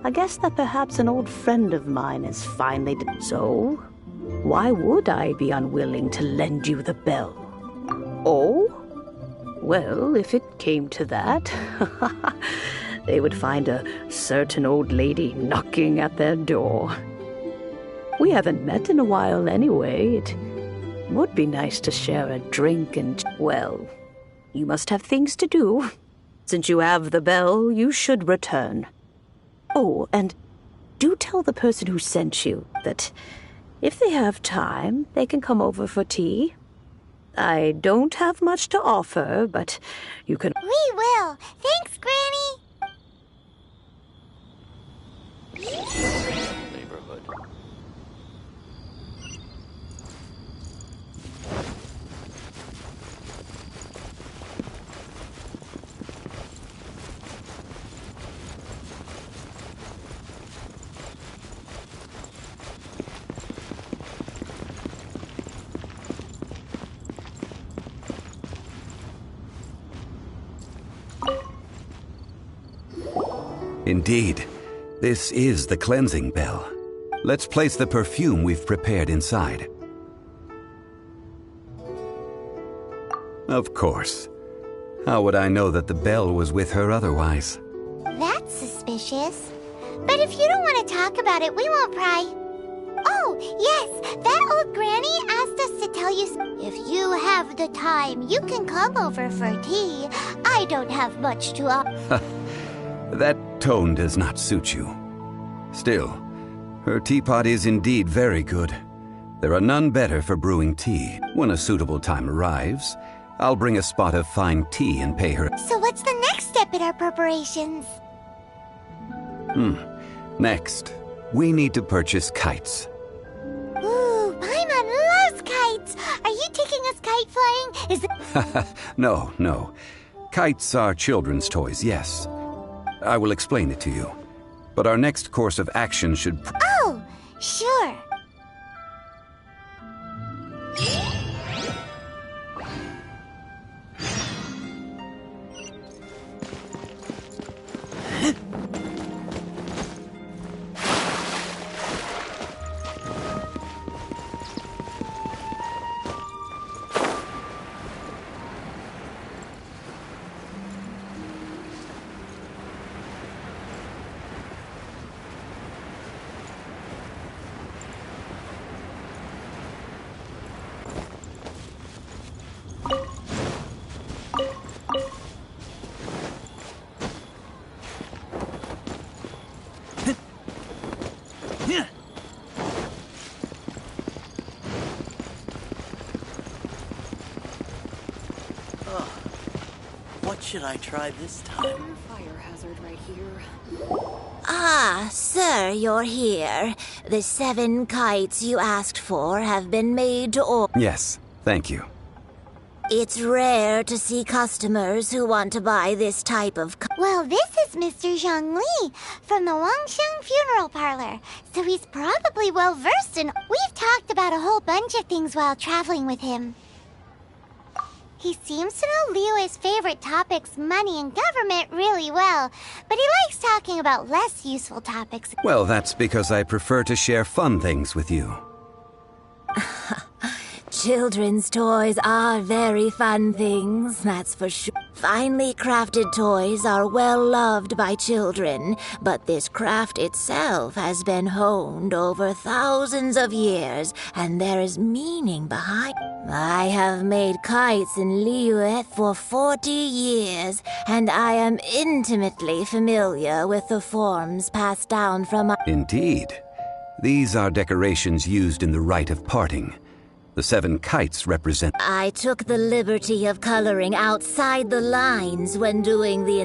I guess that perhaps an old friend of mine has finally done so. Why would I be unwilling to lend you the bell? Oh? Well, if it came to that, they would find a certain old lady knocking at their door. We haven't met in a while anyway. It would be nice to share a drink and... Well, you must have things to do. Since you have the bell, you should return. Oh, and do tell the person who sent you that if they have time, they can come over for tea. I don't have much to offer, but you can...
We will. Thanks, Granny.
Neighborhood.
Indeed, this is the cleansing bell. Let's place the perfume we've prepared inside. Of course. How would I know that the bell was with her otherwise?
That's suspicious. But if you don't want to talk about it, we won't pry. Oh, yes, that old granny asked us to tell you if you have the time, you can come over for tea. I don't have much to offer.
That tone does not suit you. Still, her teapot is indeed very good. There are none better for brewing tea. When a suitable time arrives, I'll bring a spot of fine tea and pay her.
So what's the next step in our preparations?
Next, we need to purchase kites.
Ooh, Paimon loves kites! Are you taking us kite flying? Is it...
No. Kites are children's toys, yes. I will explain it to you. But our next course of action should...
Oh, sure.
What should I try this time?
Fire hazard right here.
Ah, sir, you're here. The 7 kites you asked for have been made to order.
Yes, thank you.
It's rare to see customers who want to buy this type of...
Well, this is Mr. Zhongli from the WANGSHENG funeral parlor, so he's probably well-versed in... We've talked about a whole bunch of things while traveling with him. He seems to know Liyue's favorite topics, money and government, really well, but he likes talking about less useful topics.
Well, that's because I prefer to share fun things with you.
Children's toys are very fun things, that's for sure. Finely crafted toys are well loved by children, but this craft itself has been honed over thousands of years, and there is meaning behind. I have made kites in Liyue for 40 years, and I am intimately familiar with the forms passed down from my...
Indeed. These are decorations used in the rite of parting. The 7 kites represent...
I took the liberty of coloring outside the lines when doing the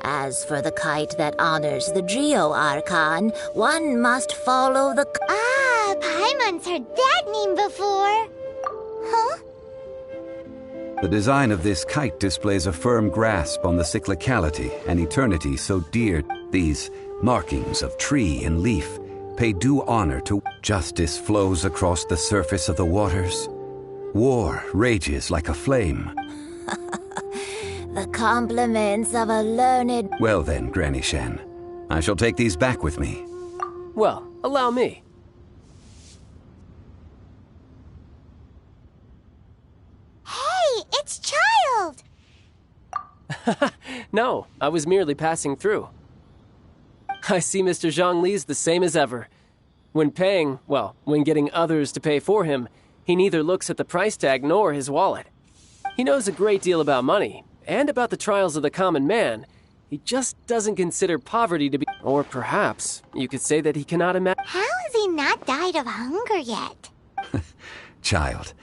As for the kite that honors the Geo Archon, one must follow the...
Ah, Paimon's heard that name before. Huh?
The design of this kite displays a firm grasp on the cyclicality and eternity so dear. These markings of tree and leaf pay due honor to... Justice flows across the surface of the waters. War rages like a flame.
The compliments of a learned...
Well then, Granny Shen, I shall take these back with me.
Well, allow me.
Hey, it's Child!
No, I was merely passing through. I see Mr. Zhongli's the same as ever. When paying, well, when getting others to pay for him, he neither looks at the price tag nor his wallet. He knows a great deal about money, and about the trials of the common man. He just doesn't consider poverty to be... Or perhaps, you could say that he cannot imagine...
How has he not died of hunger yet?
Child,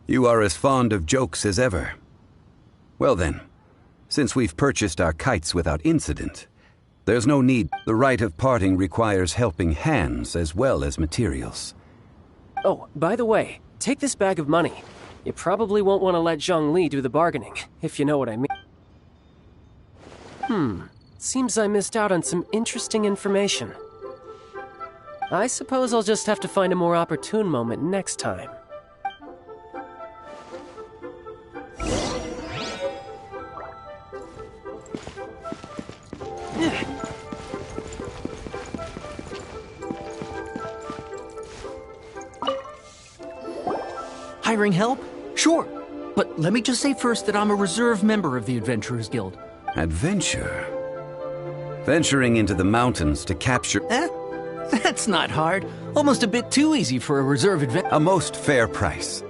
you are as fond of jokes as ever. Well then, since we've purchased our kites without incident, there's no need. The rite of parting requires helping hands as well as materials.
Oh, by the way, take this bag of money. You probably won't want to let Zhongli do the bargaining, if you know what I mean. Seems I missed out on some interesting information. I suppose I'll just have to find a more opportune moment next time.
Hiring help? Sure. But let me just say first that I'm a reserve member of the Adventurers Guild.
Adventure? Venturing into the mountains to capture...
That's not hard. Almost a bit too easy for a reserve adventure.
A most fair price.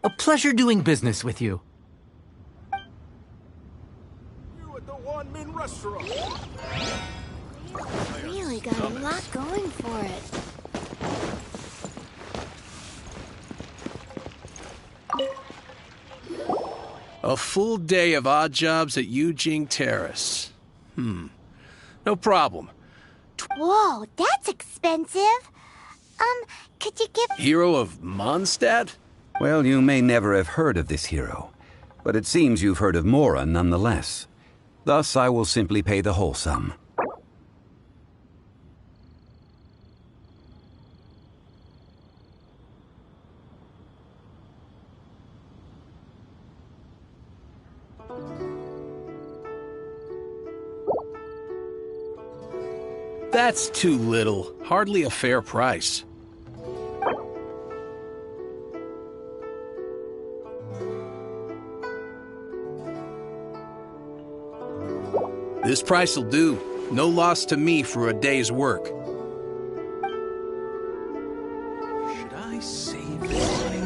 A pleasure doing business with you.
You at the one-man restaurant.
Really got a lot going for it.
A full day of odd jobs at Yujing Terrace. No problem.
Whoa, that's expensive. Could you give...
Hero of Mondstadt?
Well, you may never have heard of this hero, but it seems you've heard of Mora nonetheless. Thus, I will simply pay the whole sum.
That's too little. Hardly a fair price. This price will do. No loss to me for a day's work. Should I save this money?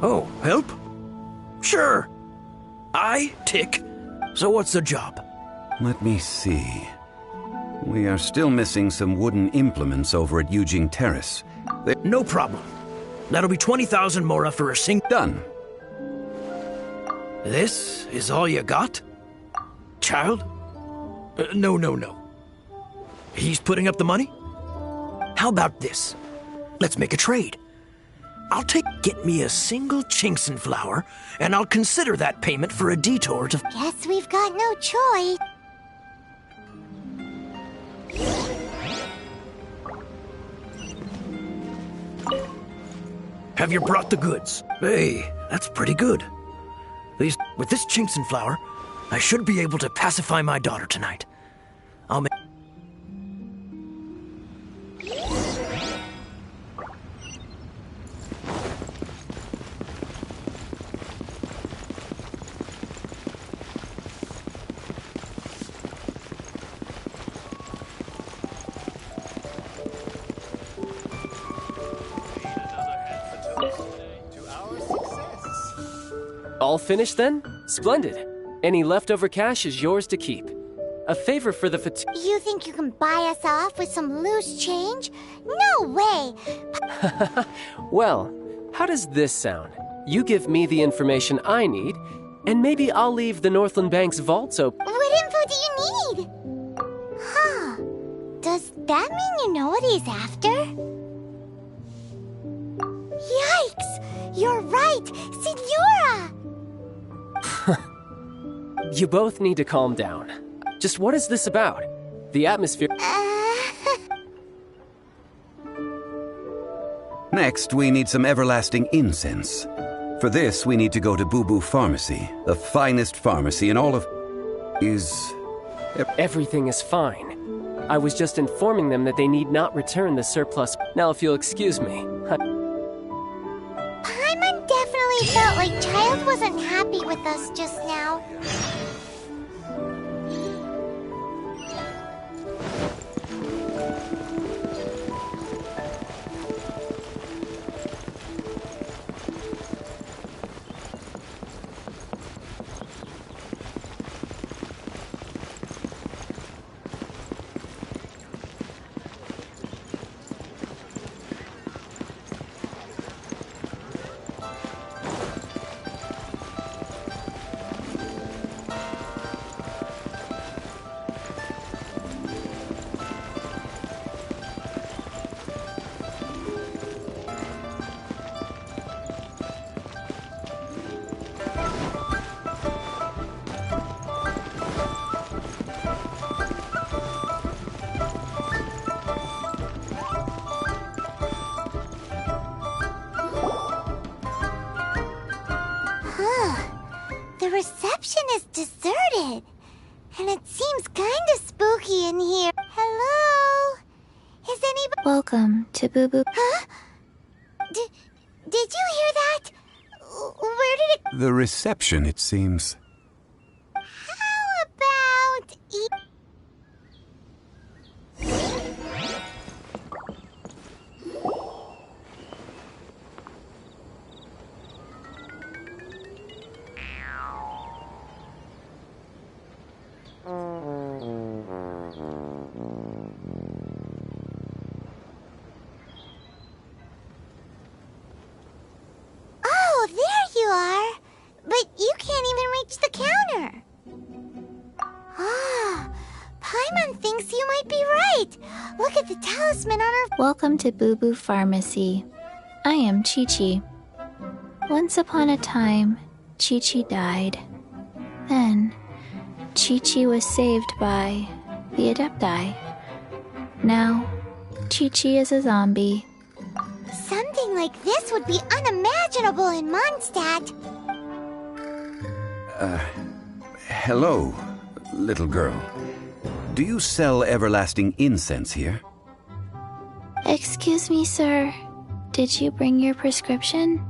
Oh, help? Sure. I tick. So what's the job?
Let me see. We are still missing some wooden implements over at Yujing Terrace.
No problem. That'll be 20,000 mora for a sing.
Done.
This is all you got? Child? No. He's putting up the money? How about this? Let's make a trade. Get me a single Chinkson flower, and I'll consider that payment for a detour to...
Guess we've got no choice.
Have you brought the goods? Hey, that's pretty good. With this Chinkson flower, I should be able to pacify my daughter tonight. I'll make...
All finished then? Splendid. Any leftover cash is yours to keep. A favor for the
You think you can buy us off with some loose change? No way!
Well, how does this sound? You give me the information I need, and maybe I'll leave the Northland Bank's vaults open.
What info do you need? Huh. Does that mean you know what he's after? Yikes! You're right! Signora!
You both need to calm down. Just what is this about? The atmosphere...
Next, we need some everlasting incense. For this, we need to go to Boo Boo Pharmacy, the finest pharmacy in all of...
Everything is fine. I was just informing them that they need not return the surplus. Now, if you'll excuse me...
Paimon definitely felt like Child wasn't happy with us just now. The reception is deserted, and it seems kinda spooky in here. Hello? Is anybody...
Welcome to Boo Boo...
Huh? Did you hear that? Where did it...
The reception, it seems.
How about... Oh, there you are! But you can't even reach the counter! Ah, Paimon thinks you might be right! Look at the talisman on her...
Welcome to Boo Boo Pharmacy. I am Chi-Chi. Once upon a time, Chi-Chi died. Then, Chi-Chi was saved by the Adepti. Now, Chi-Chi is a zombie.
Something like this would be unimaginable in Mondstadt.
Hello, little girl. Do you sell everlasting incense here?
Excuse me, sir. Did you bring your prescription?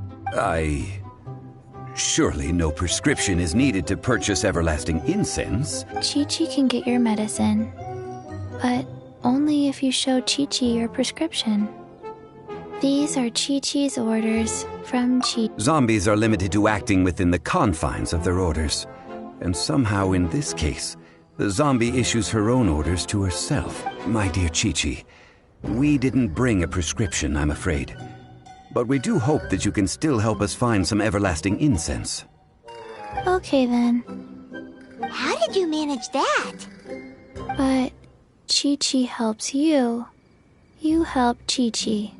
Surely no prescription is needed to purchase everlasting incense.
Chi-Chi can get your medicine, but only if you show Chi-Chi your prescription. These are Chi-Chi's orders from Chi.
Zombies are limited to acting within the confines of their orders. And somehow in this case, the zombie issues her own orders to herself. My dear Chi-Chi, we didn't bring a prescription, I'm afraid. But we do hope that you can still help us find some everlasting incense.
Okay then.
How did you manage that?
But Chi-Chi helps you. You help Chi-Chi.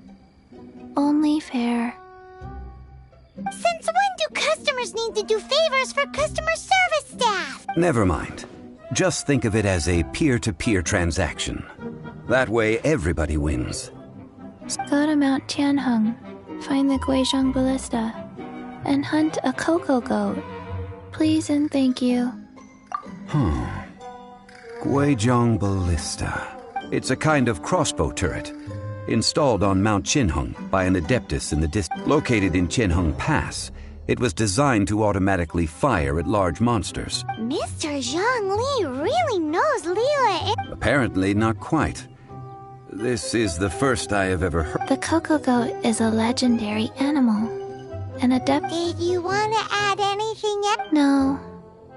Only fair.
Since when do customers need to do favors for customer service staff?
Never mind. Just think of it as a peer-to-peer transaction. That way everybody wins.
Go to Mount Tianheng, find the GUIZHONG ballista, and hunt a cocoa goat. Please and thank you.
GUIZHONG ballista. It's a kind of crossbow turret, installed on Mount Tianheng by an adeptus in the district. Located in Tianheng Pass, it was designed to automatically fire at large monsters.
Mr. Zhongli really knows Liyue.
Apparently not quite. This is the first I have ever heard.
The cocoa goat is a legendary animal. An adept.
Did you want to add anything else?
No,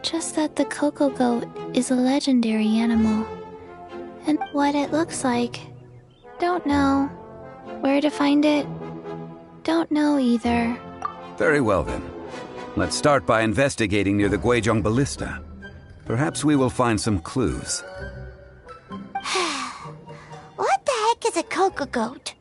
just that the cocoa goat is a legendary animal. And what it looks like. Don't know. Where to find it? Don't know either.
Very well then. Let's start by investigating near the GUIZHONG ballista. Perhaps we will find some clues.
What the heck is a cocoa goat?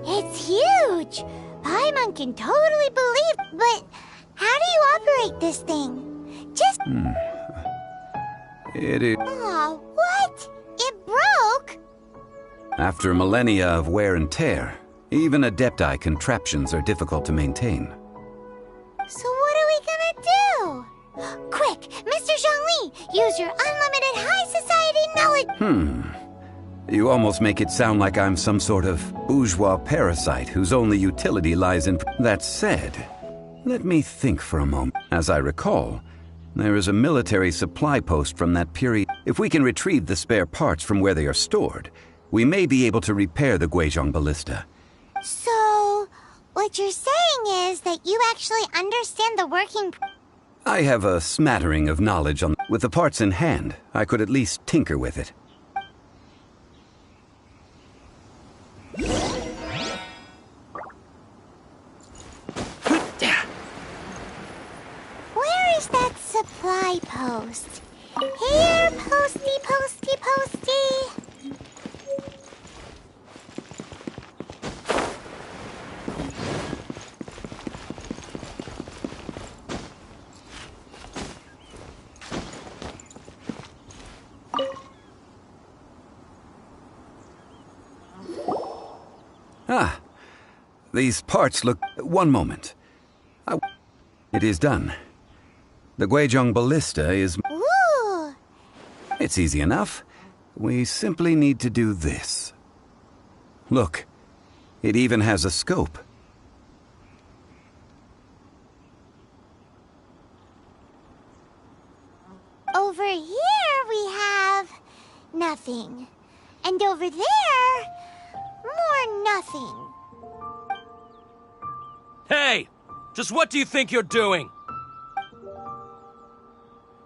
It's huge! Paimon can totally believe, but how do you operate this thing? Just...
It is...
Aw, what? It broke?
After millennia of wear and tear, even Adepti contraptions are difficult to maintain.
So what are we gonna do? Quick, Mr. Zhongli, use your unlimited high society knowledge...
You almost make it sound like I'm some sort of bourgeois parasite whose only utility lies in... That said, let me think for a moment. As I recall, there is a military supply post from that period. If we can retrieve the spare parts from where they are stored, we may be able to repair the GUIZHONG ballista.
So, what you're saying is that you actually understand the working...
I have a smattering of knowledge on... With the parts in hand, I could at least tinker with it.
Where is that supply post? Here, posty, posty, posty.
Ah, these parts look... One moment. It is done. The GUIZHONG ballista is...
Ooh!
It's easy enough. We simply need to do this. Look, it even has a scope.
Over here we have... nothing. And over there... more nothing.
Hey! Just what do you think you're doing?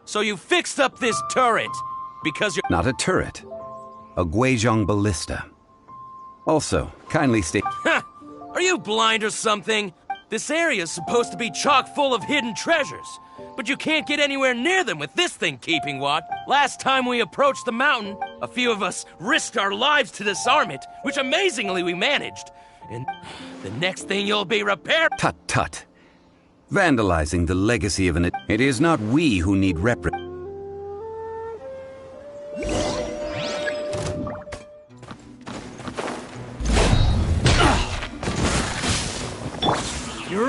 So you fixed up this turret because you're...
Not a turret. A GUIZHONG ballista. Also, kindly state...
Are you blind or something? This area's supposed to be chock full of hidden treasures, but you can't get anywhere near them with this thing keeping watch. Last time we approached the mountain, a few of us risked our lives to disarm it, which amazingly we managed. And the next thing you'll be repaired...
Tut tut. Vandalizing the legacy of an... It is not we who need
You're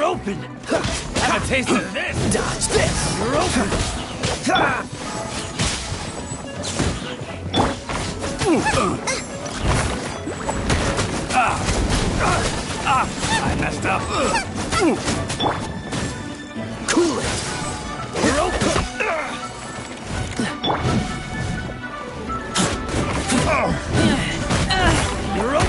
open!
Have a taste of this!
Dodge this! You're open!
I messed up.
Cool it! You're open! You're open!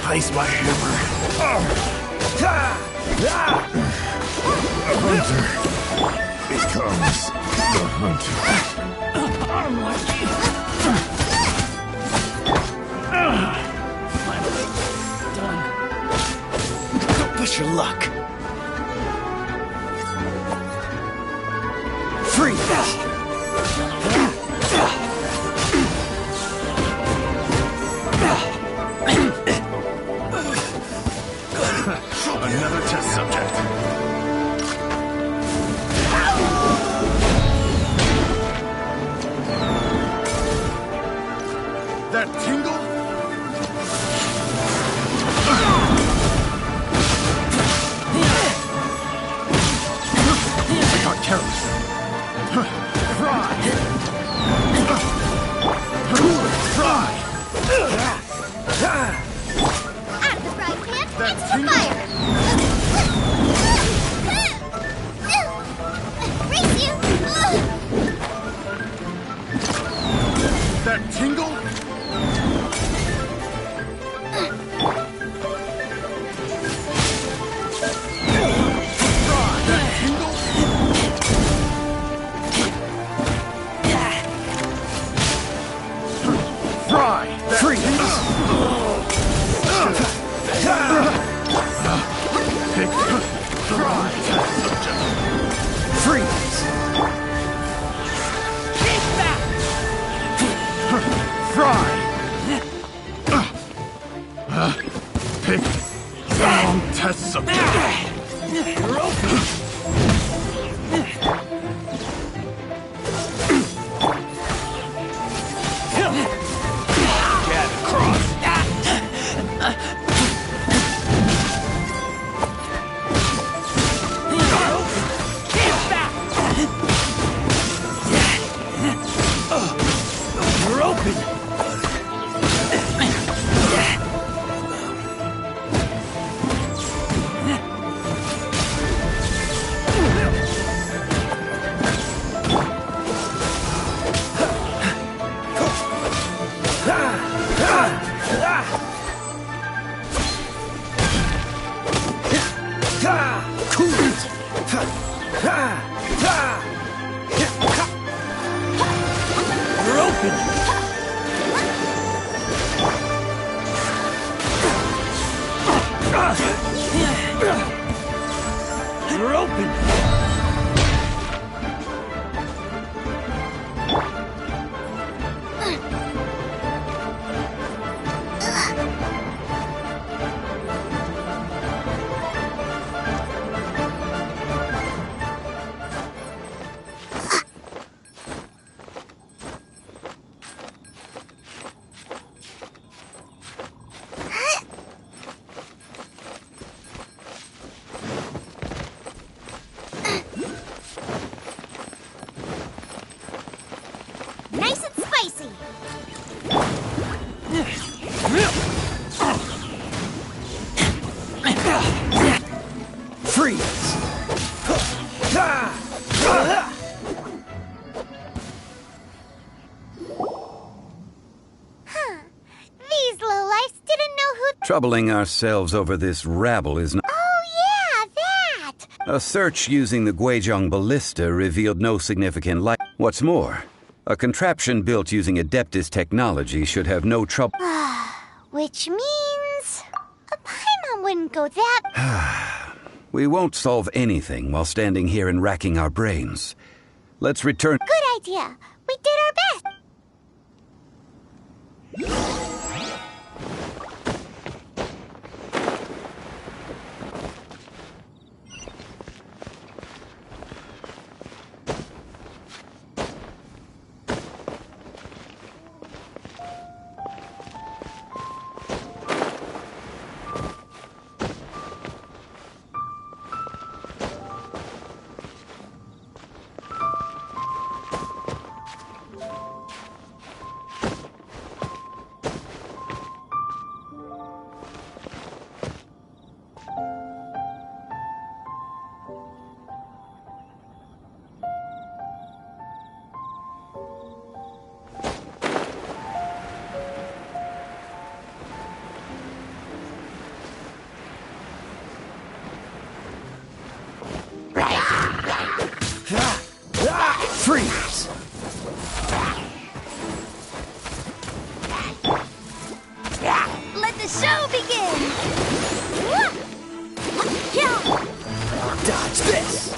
Place my hammer.
A hunter becomes the hunter.
Unlucky. Finally done. Don't push your luck. Free.
Another test subject. That tingle? I got careless. Pick the wrong test subject.
You're open!
Nice and spicy.
Freeze!
These lowlifes didn't know who...
Troubling ourselves over this rabble is not...
Oh, yeah, that!
A search using the GUIZHONG ballista revealed no significant light. What's more, a contraption built using Adeptus technology should have no trouble...
Which means... a Paimon wouldn't go that...
We won't solve anything while standing here and racking our brains. Let's return...
Good idea. We did our best.
Freeze!
Let the show begin!
Dodge this!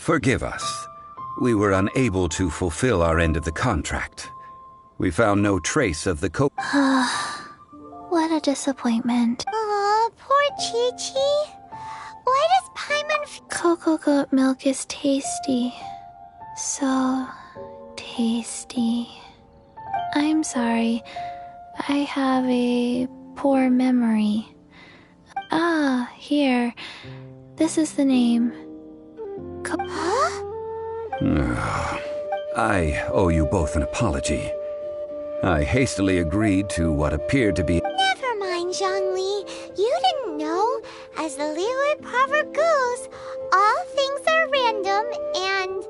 Forgive us. We were unable to fulfill our end of the contract. We found no trace of the
What a disappointment.
Aw, poor Chi-Chi. Why does Paimon
Cocoa goat milk is tasty. So tasty. I'm sorry. I have a poor memory. Ah, here. This is the name.
I owe you both an apology. I hastily agreed to what appeared to be...
Never mind, Zhongli. You didn't know. As the Liyue proverb goes, all things are random and...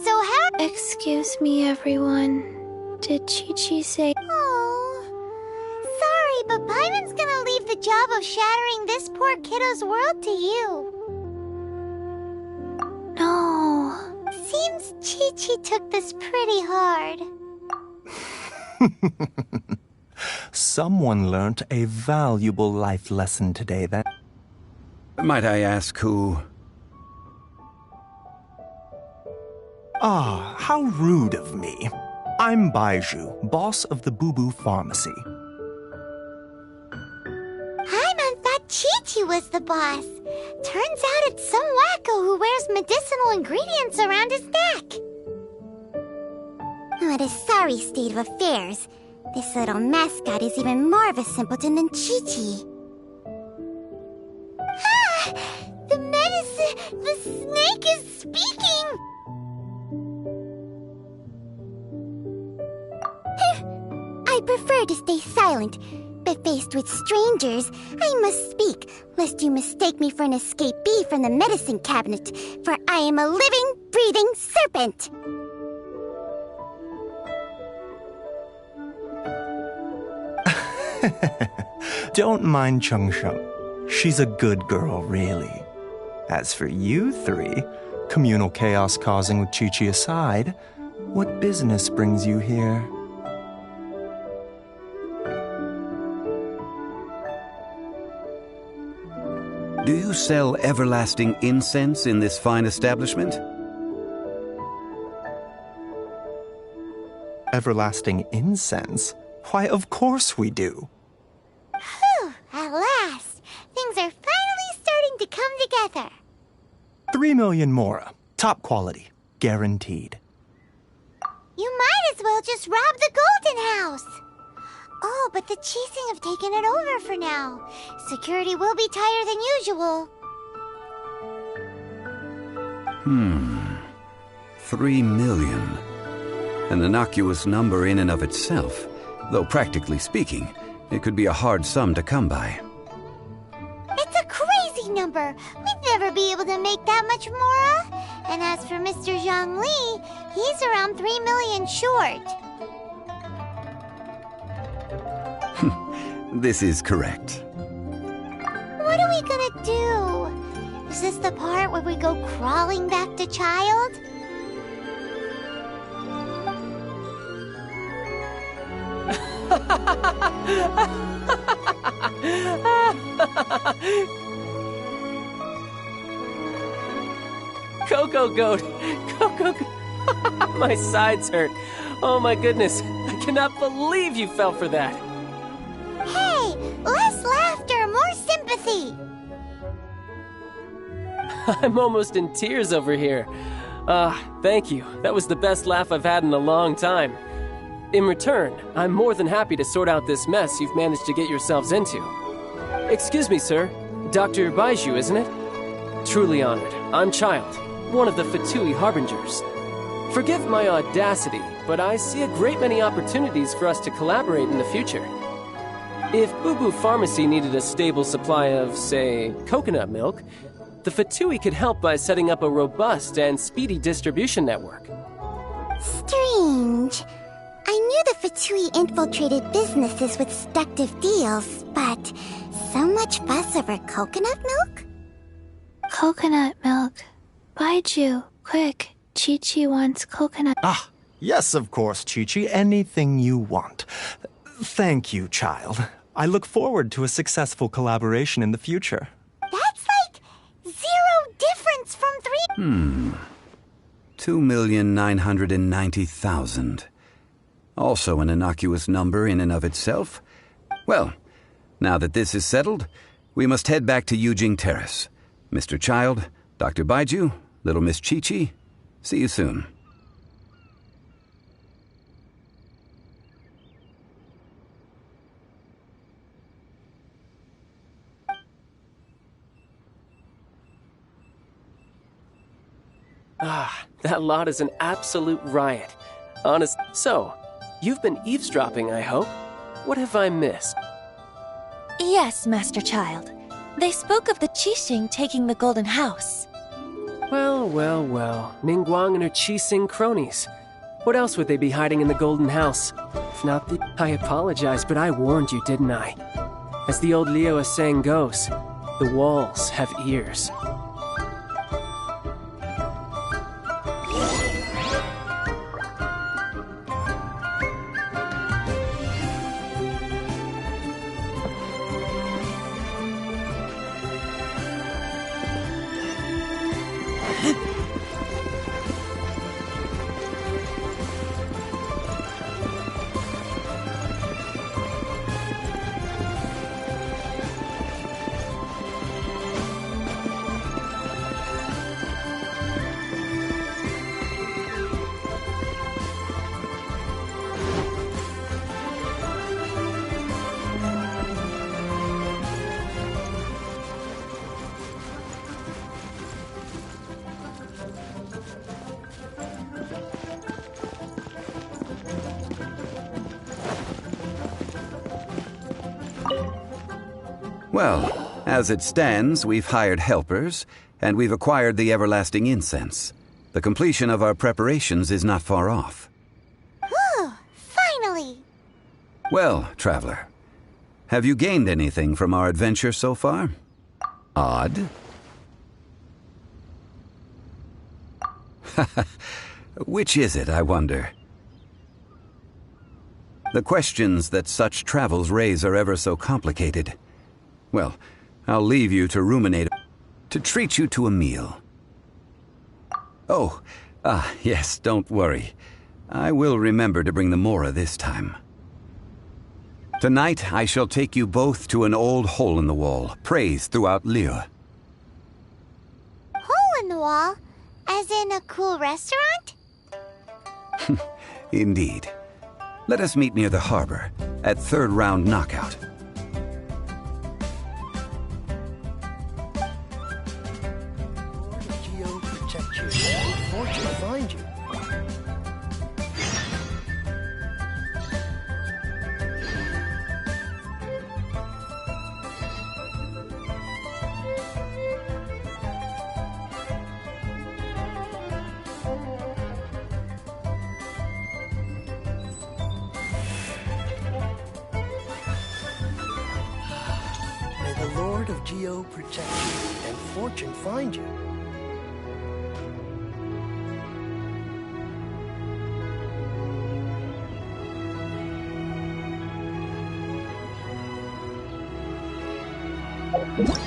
So how...
Excuse me, everyone. Did Chi-Chi say...
Oh... Sorry, but Paimon's gonna leave the job of shattering this poor kiddo's world to you.
No.
Seems Chi-Chi took this pretty hard.
Someone learnt a valuable life lesson today that...
Might I ask who...
Ah, how rude of me. I'm Baizhu, boss of the Boo Boo Pharmacy.
Paimon thought Chi-Chi was the boss. Turns out it's some wacko who wears medicinal ingredients around his neck. What a sorry state of affairs. This little mascot is even more of a simpleton than Chi-Chi. Ah! The medicine... The snake is speaking! I prefer to stay silent, but faced with strangers, I must speak, lest you mistake me for an escapee from the medicine cabinet, for I am a living, breathing serpent!
Don't mind Chung Sheng. She's a good girl, really. As for you three, communal chaos causing with Chi-Chi aside, what business brings you here?
Do you sell everlasting incense in this fine establishment?
Everlasting incense? Why, of course we do.
Phew, at last! Things are finally starting to come together.
3 million mora. Top quality. Guaranteed.
You might as well just rob the Golden House! Oh, but the Chising have taken it over for now. Security will be tighter than usual.
3 million. An innocuous number in and of itself, though practically speaking, it could be a hard sum to come by.
It's a crazy number. We'd never be able to make that much mora. And as for Mr. Zhongli, he's around 3 million short.
This is correct.
What are we gonna do? Is this the part where we go crawling back to Child?
Cocoa goat! Cocoa goat! My sides hurt. Oh my goodness. I cannot believe you fell for that.
Hey, less laughter, more sympathy.
I'm almost in tears over here. Thank you. That was the best laugh I've had in a long time. In return, I'm more than happy to sort out this mess you've managed to get yourselves into. Excuse me, sir. Dr. Baizhu, isn't it? Truly honored. I'm Child, one of the Fatui Harbingers. Forgive my audacity, but I see a great many opportunities for us to collaborate in the future. If Boo Boo Pharmacy needed a stable supply of, say, coconut milk, the Fatui could help by setting up a robust and speedy distribution network.
Strange. I knew the Fatui infiltrated businesses with seductive deals, but so much fuss over coconut milk?
Coconut milk. Baizhu, quick. Chi-Chi wants coconut.
Ah, yes, of course, Chi-Chi. Anything you want. Thank you, Child. I look forward to a successful collaboration in the future.
That's like zero difference
2,990,000. Also an innocuous number in and of itself. Well, now that this is settled, we must head back to Yujing Terrace. Mr. Child, Dr. Baiju, little Miss Chi-Chi, see you soon.
Ah, that lot is an absolute riot. Honest. So, you've been eavesdropping, I hope? What have I missed?
Yes, Master Child. They spoke of the Qixing taking the Golden House.
Well, well, well. Ningguang and her Qixing cronies. What else would they be hiding in the Golden House? If not the... I apologize, but I warned you, didn't I? As the old Liu saying goes, the walls have ears.
Well, as it stands, we've hired helpers, and we've acquired the everlasting incense. The completion of our preparations is not far off.
Whew, finally!
Well, traveler, have you gained anything from our adventure so far? Odd. Which is it, I wonder? The questions that such travels raise are ever so complicated. Well, I'll leave you to ruminate, to treat you to a meal. Oh, yes, don't worry. I will remember to bring the Mora this time. Tonight, I shall take you both to an old hole in the wall, praised throughout Liu.
Hole in the wall? As in a cool restaurant?
Indeed. Let us meet near the harbor, at third round knockout.
Fortune find you. May the Lord of Geo protect you and fortune find you.
What?